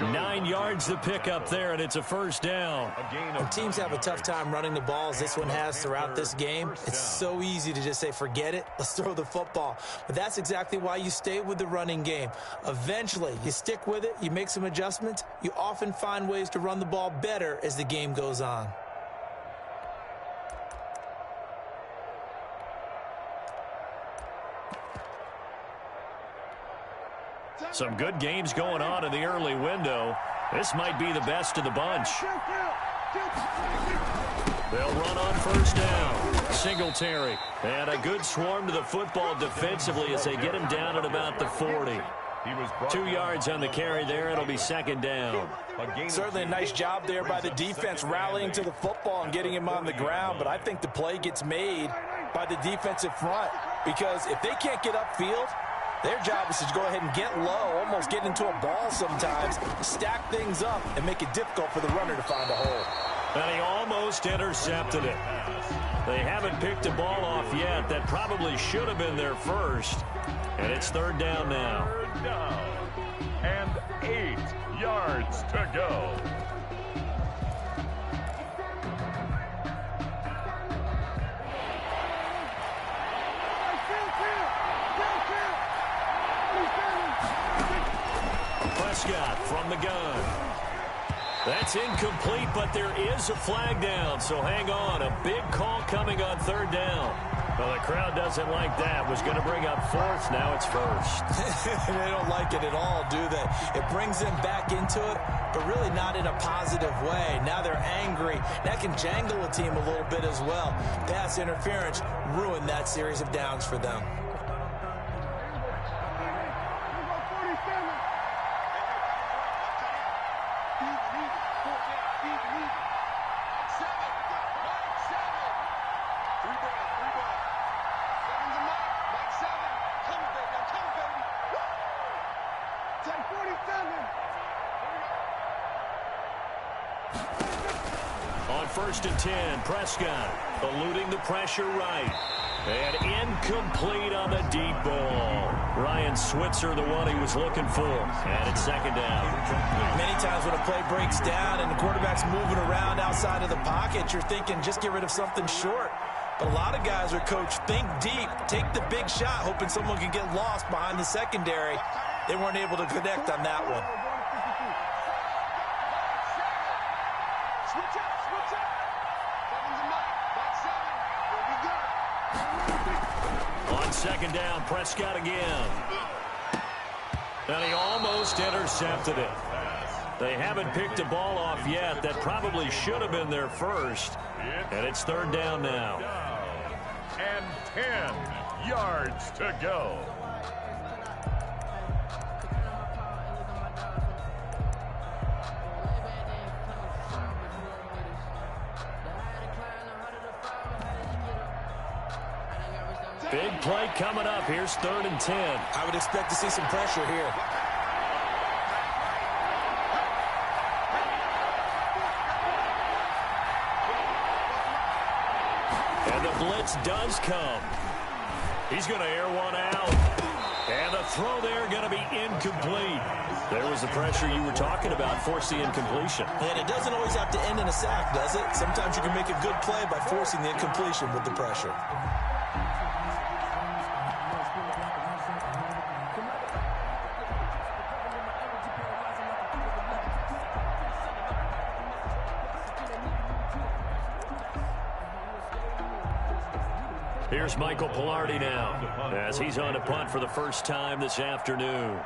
9 yards to pick up there, and it's a first down. When teams have a tough time running the ball as this one has throughout this game, it's so easy to just say, forget it, let's throw the football. But that's exactly why you stay with the running game. Eventually, you stick with it, you make some adjustments, you often find ways to run the ball better as the game goes on. Some good games going on in the early window. This might be the best of the bunch. They'll run on first down. Singletary. And a good swarm to the football defensively as they get him down at about the 40. 2 yards on the carry there. It'll be 2nd down. Certainly a nice job there by the defense rallying to the football and getting him on the ground. But I think the play gets made by the defensive front, because if they can't get upfield, their job is to go ahead and get low, almost get into a ball sometimes, stack things up, and make it difficult for the runner to find a hole. And he almost intercepted it. They haven't picked a ball off yet. That probably should have been their first. And it's 3rd down now. 3rd down. And 8 yards to go. Prescott from the gun. That's incomplete, but there is a flag down, so hang on. A big call coming on 3rd down. Well, the crowd doesn't like that. Was going to bring up 4th, now it's 1st. They don't like it at all, do they? It brings them back into it, but really not in a positive way. Now they're angry. That can jangle a team a little bit as well. Pass interference ruined that series of downs for them. On 1st and 10, Prescott eluding the pressure right. And incomplete on the deep ball. Ryan Switzer, the one he was looking for. And it's 2nd down. Many times when a play breaks down and the quarterback's moving around outside of the pocket, you're thinking just get rid of something short. But a lot of guys are coached, think deep, take the big shot, hoping someone can get lost behind the secondary. They weren't able to connect on that one. Switch up, switch up. 7's a mark. Back 7. Here we go. On 2nd down, Prescott again. And he almost intercepted it. They haven't picked a ball off yet. That probably should have been their first. And it's 3rd down now. And 10 yards to go. Big play coming up. Here's 3rd and 10. I would expect to see some pressure here. And the blitz does come. He's going to air one out. And the throw there going to be incomplete. There was the pressure you were talking about, force the incompletion. And it doesn't always have to end in a sack, does it? Sometimes you can make a good play by forcing the incompletion with the pressure. Here's Michael Pilardi now, as he's on to punt for the first time this afternoon.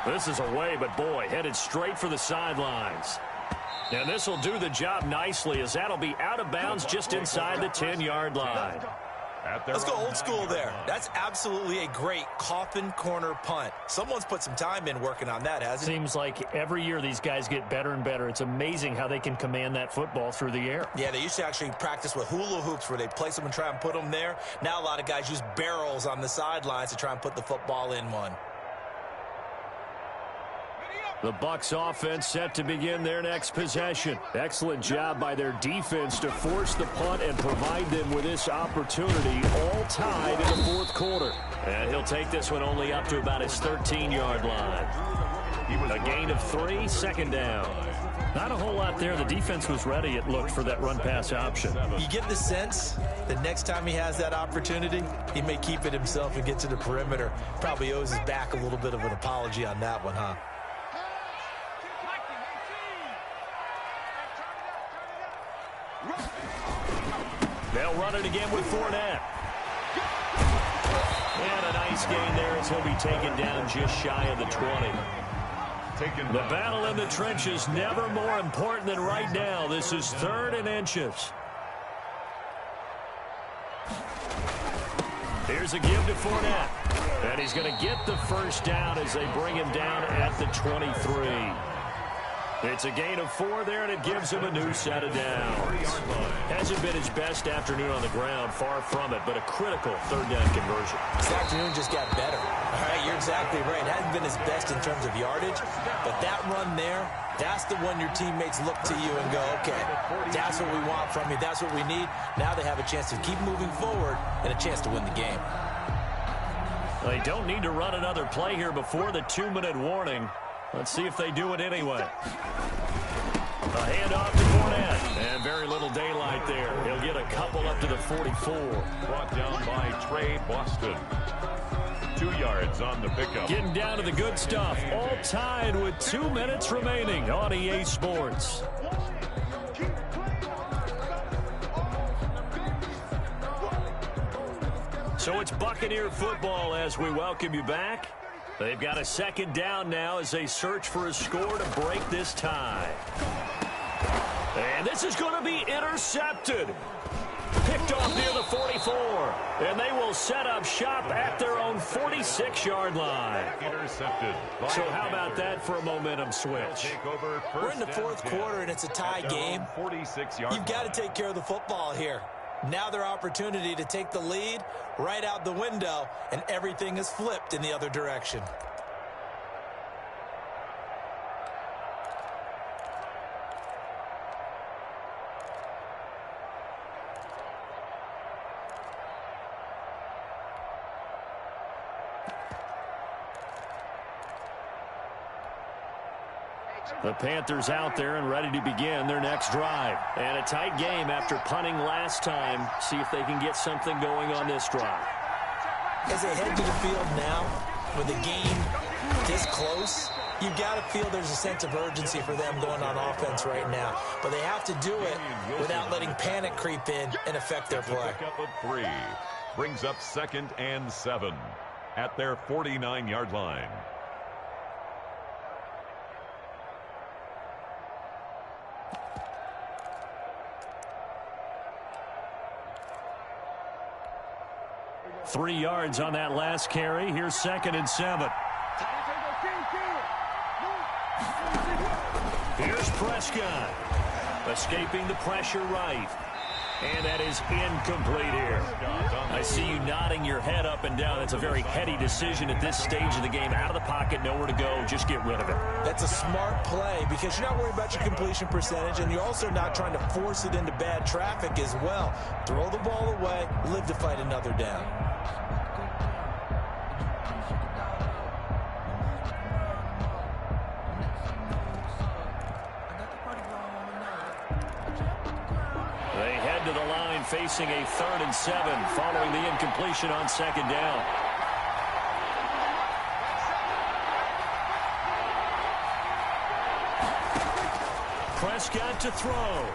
This is away, but boy, headed straight for the sidelines. And this will do the job nicely, as that'll be out of bounds just inside the 10-yard line. Let's go old school there. That's absolutely a great coffin corner punt. Someone's put some time in working on that, hasn't it? Seems like every year these guys get better and better. It's amazing how they can command that football through the air. Yeah, they used to actually practice with hula hoops where they place them and try and put them there. Now a lot of guys use barrels on the sidelines to try and put the football in one. The Bucs offense set to begin their next possession. Excellent job by their defense to force the punt and provide them with this opportunity, all tied in the 4th quarter. And he'll take this one only up to about his 13-yard line. A gain of 3, 2nd down. Not a whole lot there. The defense was ready, it looked, for that run-pass option. You get the sense that next time he has that opportunity, he may keep it himself and get to the perimeter. Probably owes his back a little bit of an apology on that one, huh? They'll run it again with Fournette. And a nice gain there as he'll be taken down just shy of the 20. The battle in the trenches never more important than right now. This is 3rd and inches. Here's a give to Fournette. And he's going to get the first down as they bring him down at the 23. It's a gain of 4 there, and it gives him a new set of downs. Hasn't been his best afternoon on the ground, far from it, but a critical 3rd down conversion. This afternoon just got better. All right, you're exactly right. It hasn't been his best in terms of yardage, but that run there, that's the one your teammates look to you and go, okay, that's what we want from you. That's what we need. Now they have a chance to keep moving forward and a chance to win the game. They don't need to run another play here before the 2-minute warning. Let's see if they do it anyway. A handoff to Fournette. And very little daylight there. He'll get a couple up to the 44. Brought down by Trey Boston. 2 yards on the pickup. Getting down to the good stuff. All tied with 2 minutes remaining on EA Sports. So it's Buccaneer football as we welcome you back. They've got a 2nd down now as they search for a score to break this tie. And this is going to be intercepted. Picked off near the 44. And they will set up shop at their own 46-yard line. Intercepted. So how about that for a momentum switch? We're in the 4th quarter, and it's a tie game. You've got to take care of the football here. Now their opportunity to take the lead right out the window, and everything is flipped in the other direction. The Panthers out there and ready to begin their next drive. And a tight game after punting last time. See if they can get something going on this drive. As they head to the field now, with the game this close, you've got to feel there's a sense of urgency for them going on offense right now. But they have to do it without letting panic creep in and affect their play. Pickup of 3 brings up 2nd and 7 at their 49-yard line. Three yards on that last carry. Here's 2nd and 7. Here's Prescott. Escaping the pressure right. And that is incomplete here. I see you nodding your head up and down. That's a very heady decision at this stage of the game. Out of the pocket, nowhere to go. Just get rid of it. That's a smart play because you're not worried about your completion percentage, and you're also not trying to force it into bad traffic as well. Throw the ball away, live to fight another down. Facing a 3rd and 7 following the incompletion on 2nd down. Prescott to throw.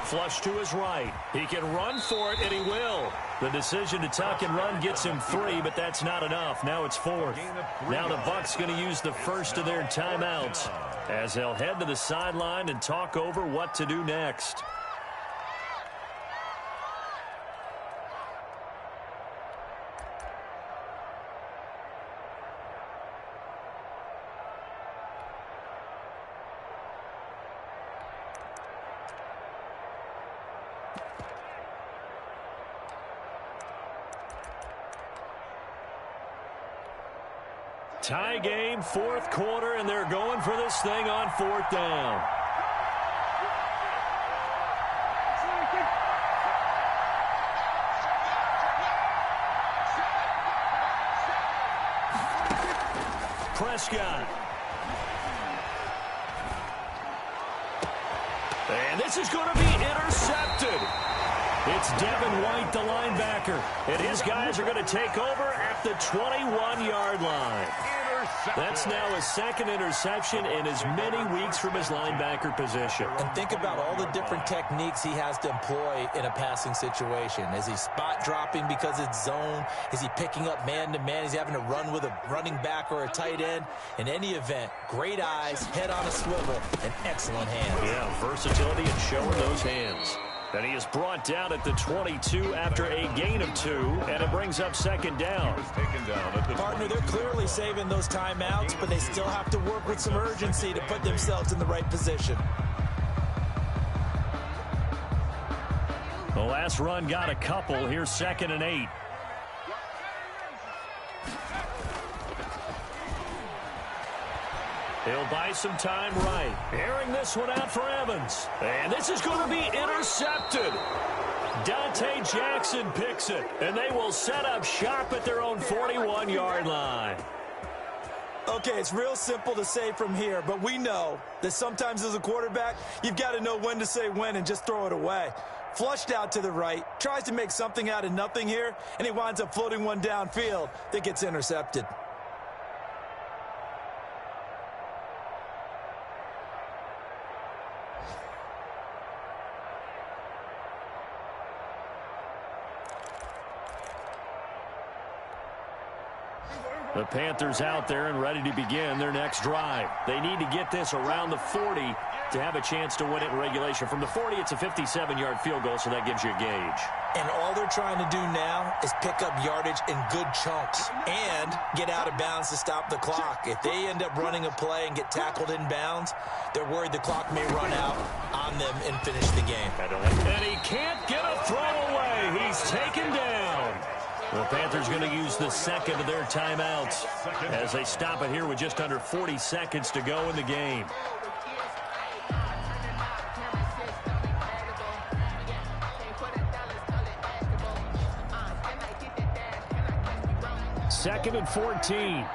Flush to his right. He can run for it, and he will. The decision to tuck and run gets him 3, but that's not enough. Now it's 4th. Now the Bucs going to use the first of their timeouts as they'll head to the sideline and talk over what to do next. Tie game, 4th quarter, and they're going for this thing on 4th down. Prescott. And this is going to be intercepted. It's Devin White, the linebacker, and his guys are going to take over at the 21-yard line. That's now his 2nd interception in as many weeks from his linebacker position. And think about all the different techniques he has to employ in a passing situation. Is he spot dropping because it's zone? Is he picking up man-to-man? Is he having to run with a running back or a tight end? In any event, great eyes, head on a swivel, and excellent hands. Yeah, versatility and showing those hands. And he is brought down at the 22 after a gain of 2, and it brings up 2nd down. Partner, they're clearly saving those timeouts, but they still have to work with some urgency to put themselves in the right position. The last run got a couple. Here's 2nd and 8. He'll buy some time right. Airing this one out for Evans. And this is going to be intercepted. Dante Jackson picks it. And they will set up shop at their own 41-yard line. Okay, it's real simple to say from here, but we know that sometimes as a quarterback, you've got to know when to say when and just throw it away. Flushed out to the right, tries to make something out of nothing here, and he winds up floating one downfield that gets intercepted. The Panthers out there and ready to begin their next drive. They need to get this around the 40 to have a chance to win it in regulation. From the 40, it's a 57-yard field goal, so that gives you a gauge. And all they're trying to do now is pick up yardage in good chunks and get out of bounds to stop the clock. If they end up running a play and get tackled in bounds, they're worried the clock may run out on them and finish the game. And he can't The Panthers going to use the second of their timeouts as they stop it here with just under 40 seconds to go in the game. Second and 14.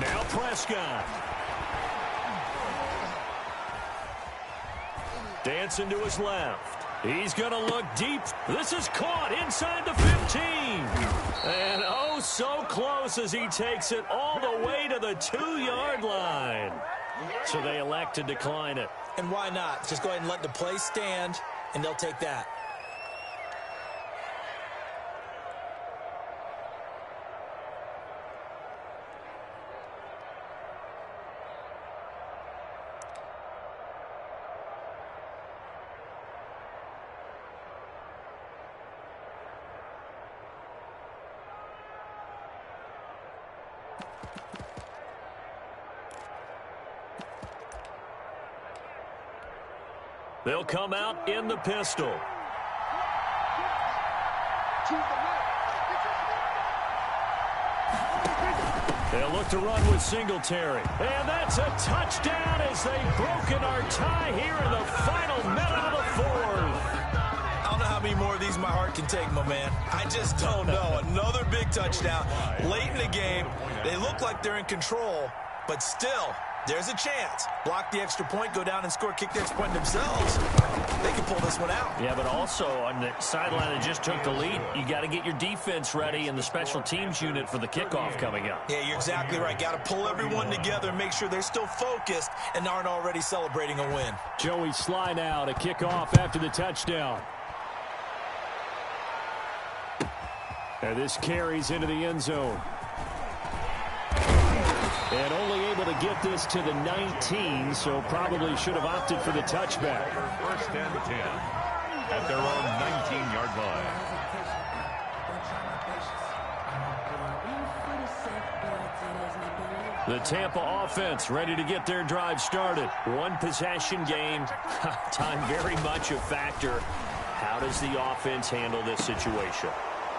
Now Prescott. Dancing to his left. He's going to look deep. This is caught inside the 15. And oh, so close as he takes it all the way to the 2-yard line. So they elect to decline it. And why not? Just go ahead and let the play stand, and they'll take that. They'll come out in the pistol. They'll look to run with Singletary. And that's a touchdown as they've broken our tie here in the final minute of the fourth. I don't know how many more of these my heart can take, my man. I just don't know. Another big touchdown late in the game. They look like they're in control, but still, there's a chance. Block the extra point, go down and score, kick the extra point themselves. They can pull this one out. Yeah, but also on the sideline that just took the lead, you got to get your defense ready and the special teams unit for the kickoff coming up. Yeah, you're exactly right. Got to pull everyone together and make sure they're still focused and aren't already celebrating a win. Joey Sly now to kick off after the touchdown. And this carries into the end zone. And only able to get this to the 19, so probably should have opted for the touchback. First and 10 at their own 19-yard line. The Tampa offense ready to get their drive started. One possession game. Time very much a factor. How does the offense handle this situation?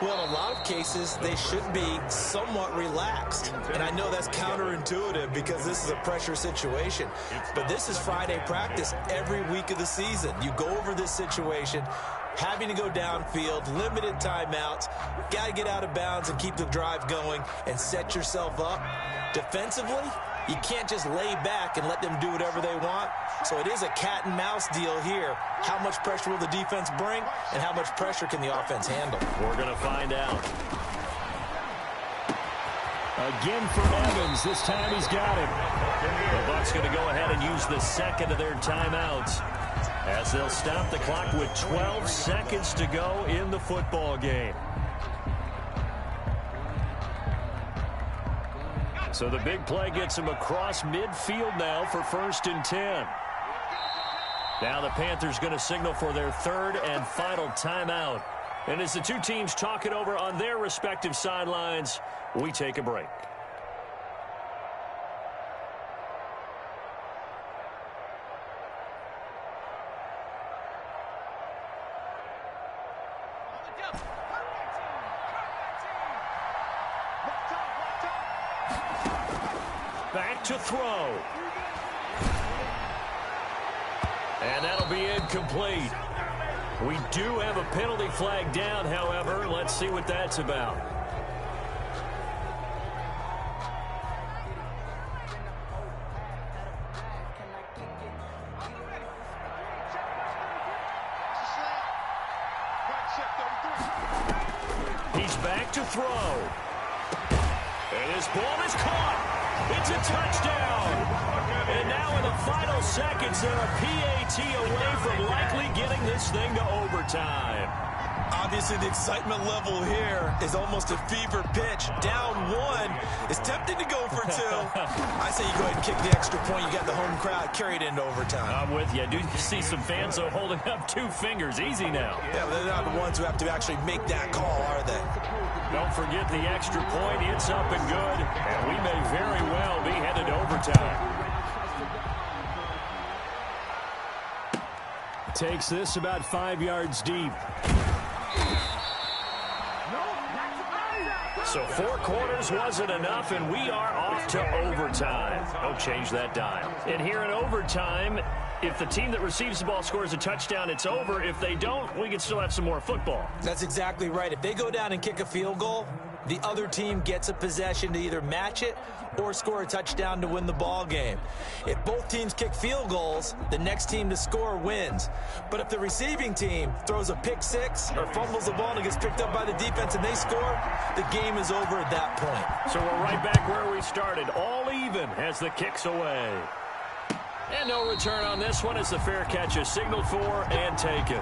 Well, in a lot of cases, they should be somewhat relaxed. And I know that's counterintuitive because this is a pressure situation. But this is Friday practice every week of the season. You go over this situation, having to go downfield, limited timeouts, got to get out of bounds and keep the drive going and set yourself up. Defensively, you can't just lay back and let them do whatever they want. So it is a cat and mouse deal here. How much pressure will the defense bring, and how much pressure can the offense handle? We're going to find out. Again for Evans. This time he's got him. The Bucs going to go ahead and use the second of their timeouts as they'll stop the clock with 12 seconds to go in the football game. So the big play gets him across midfield now for 1st and 10. Now the Panthers going to signal for their third and final timeout. And as the two teams talk it over on their respective sidelines, we take a break. Back to throw. And that'll be incomplete. We do have a penalty flag down, however. Let's see what that's about. He's back to throw. And his ball is caught. It's a touchdown. And now in the final seconds, they're a PAT away from likely getting this thing to overtime. Obviously, the excitement level here is almost a fever pitch. Down one. It's tempting to go for two. I say you go ahead and kick the extra point. You got the home crowd carried into overtime. I'm with you. I do see some fans, though, holding up 2 fingers. Easy now. Yeah, but they're not the ones who have to actually make that call, are they? Don't forget the extra point. It's up and good. And we may very well be headed to overtime. Takes this about 5 yards deep. So 4 quarters wasn't enough, and we are off to overtime. Don't change that dial. And here in overtime, if the team that receives the ball scores a touchdown, it's over. If they don't, we can still have some more football. That's exactly right. If they go down and kick a field goal, the other team gets a possession to either match it or score a touchdown to win the ball game. If both teams kick field goals, the next team to score wins. But if the receiving team throws a pick six or fumbles the ball and it gets picked up by the defense and they score, the game is over at that point. So we're right back where we started, all even as the kick's away. And no return on this one as the fair catch is signaled for and taken.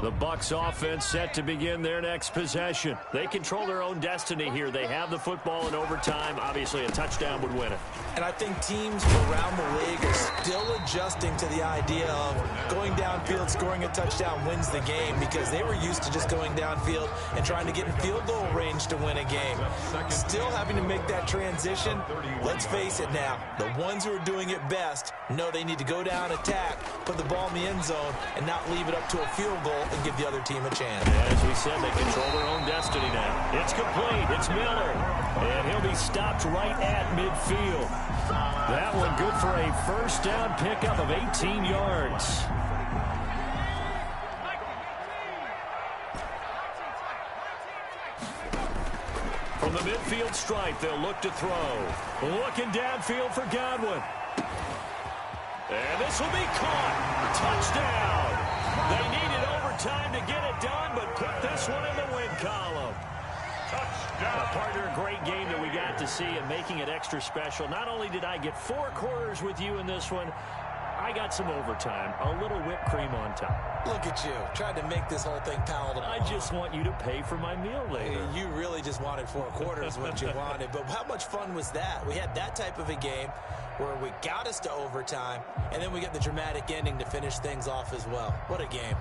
The Bucs offense set to begin their next possession. They control their own destiny here. They have the football in overtime. Obviously, a touchdown would win it. And I think teams around the league are still adjusting to the idea of going downfield, scoring a touchdown wins the game, because they were used to just going downfield and trying to get in field goal range to win a game. Still having to make that transition. Let's face it now, the ones who are doing it best know they need to go down, attack, put the ball in the end zone, and not leave it up to a field goal and give the other team a chance. As we said, they control their own destiny now. It's complete. It's Miller. And he'll be stopped right at midfield. That one good for a first down pickup of 18 yards. From the midfield stripe, they'll look to throw. Looking downfield for Godwin. And this will be caught. Touchdown. They needed overtime to get it done, but put this one in the win column. Touchdown. Partner, a great game that we got to see and making it extra special. Not only did I get 4 quarters with you in this one, I got some overtime, a little whipped cream on top. Look at you, tried to make this whole thing palatable. I just want you to pay for my meal later. You really just wanted 4 quarters what you wanted, but how much fun was that? We had that type of a game where we got us to overtime, and then we get the dramatic ending to finish things off as well. What a game.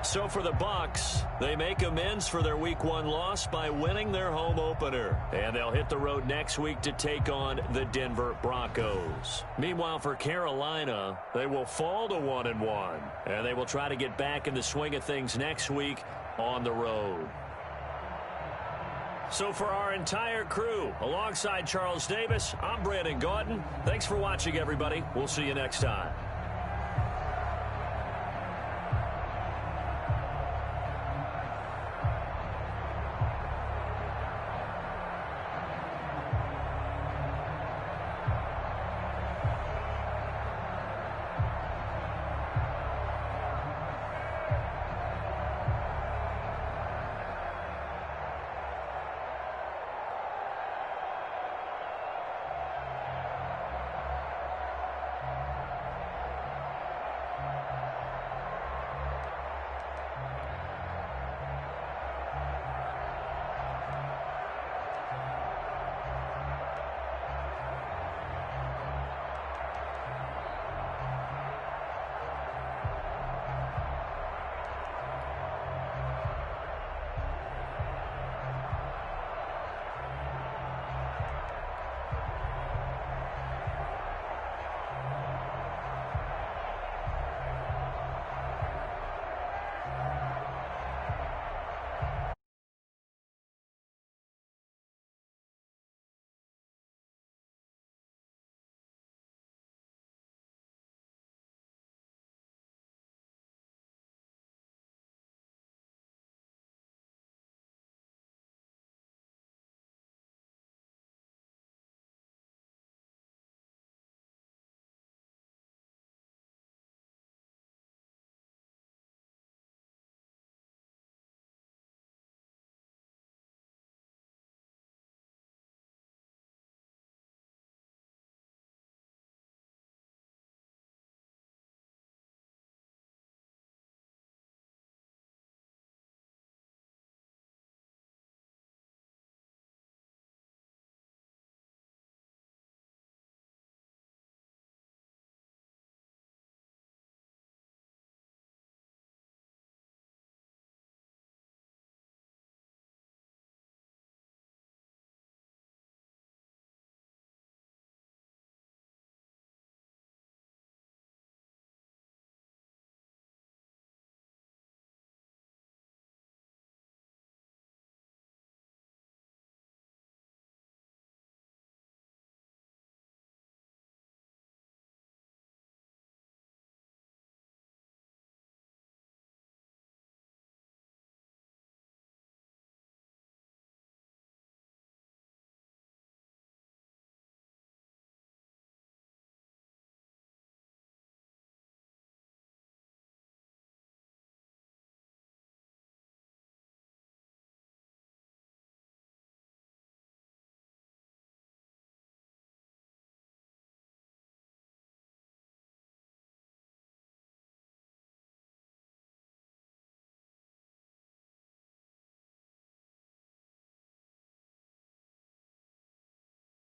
So for the Bucs, they make amends for their Week 1 loss by winning their home opener. And they'll hit the road next week to take on the Denver Broncos. Meanwhile, for Carolina, they will fall to 1-1. And they will try to get back in the swing of things next week on the road. So for our entire crew, alongside Charles Davis, I'm Brandon Gautin. Thanks for watching, everybody. We'll see you next time.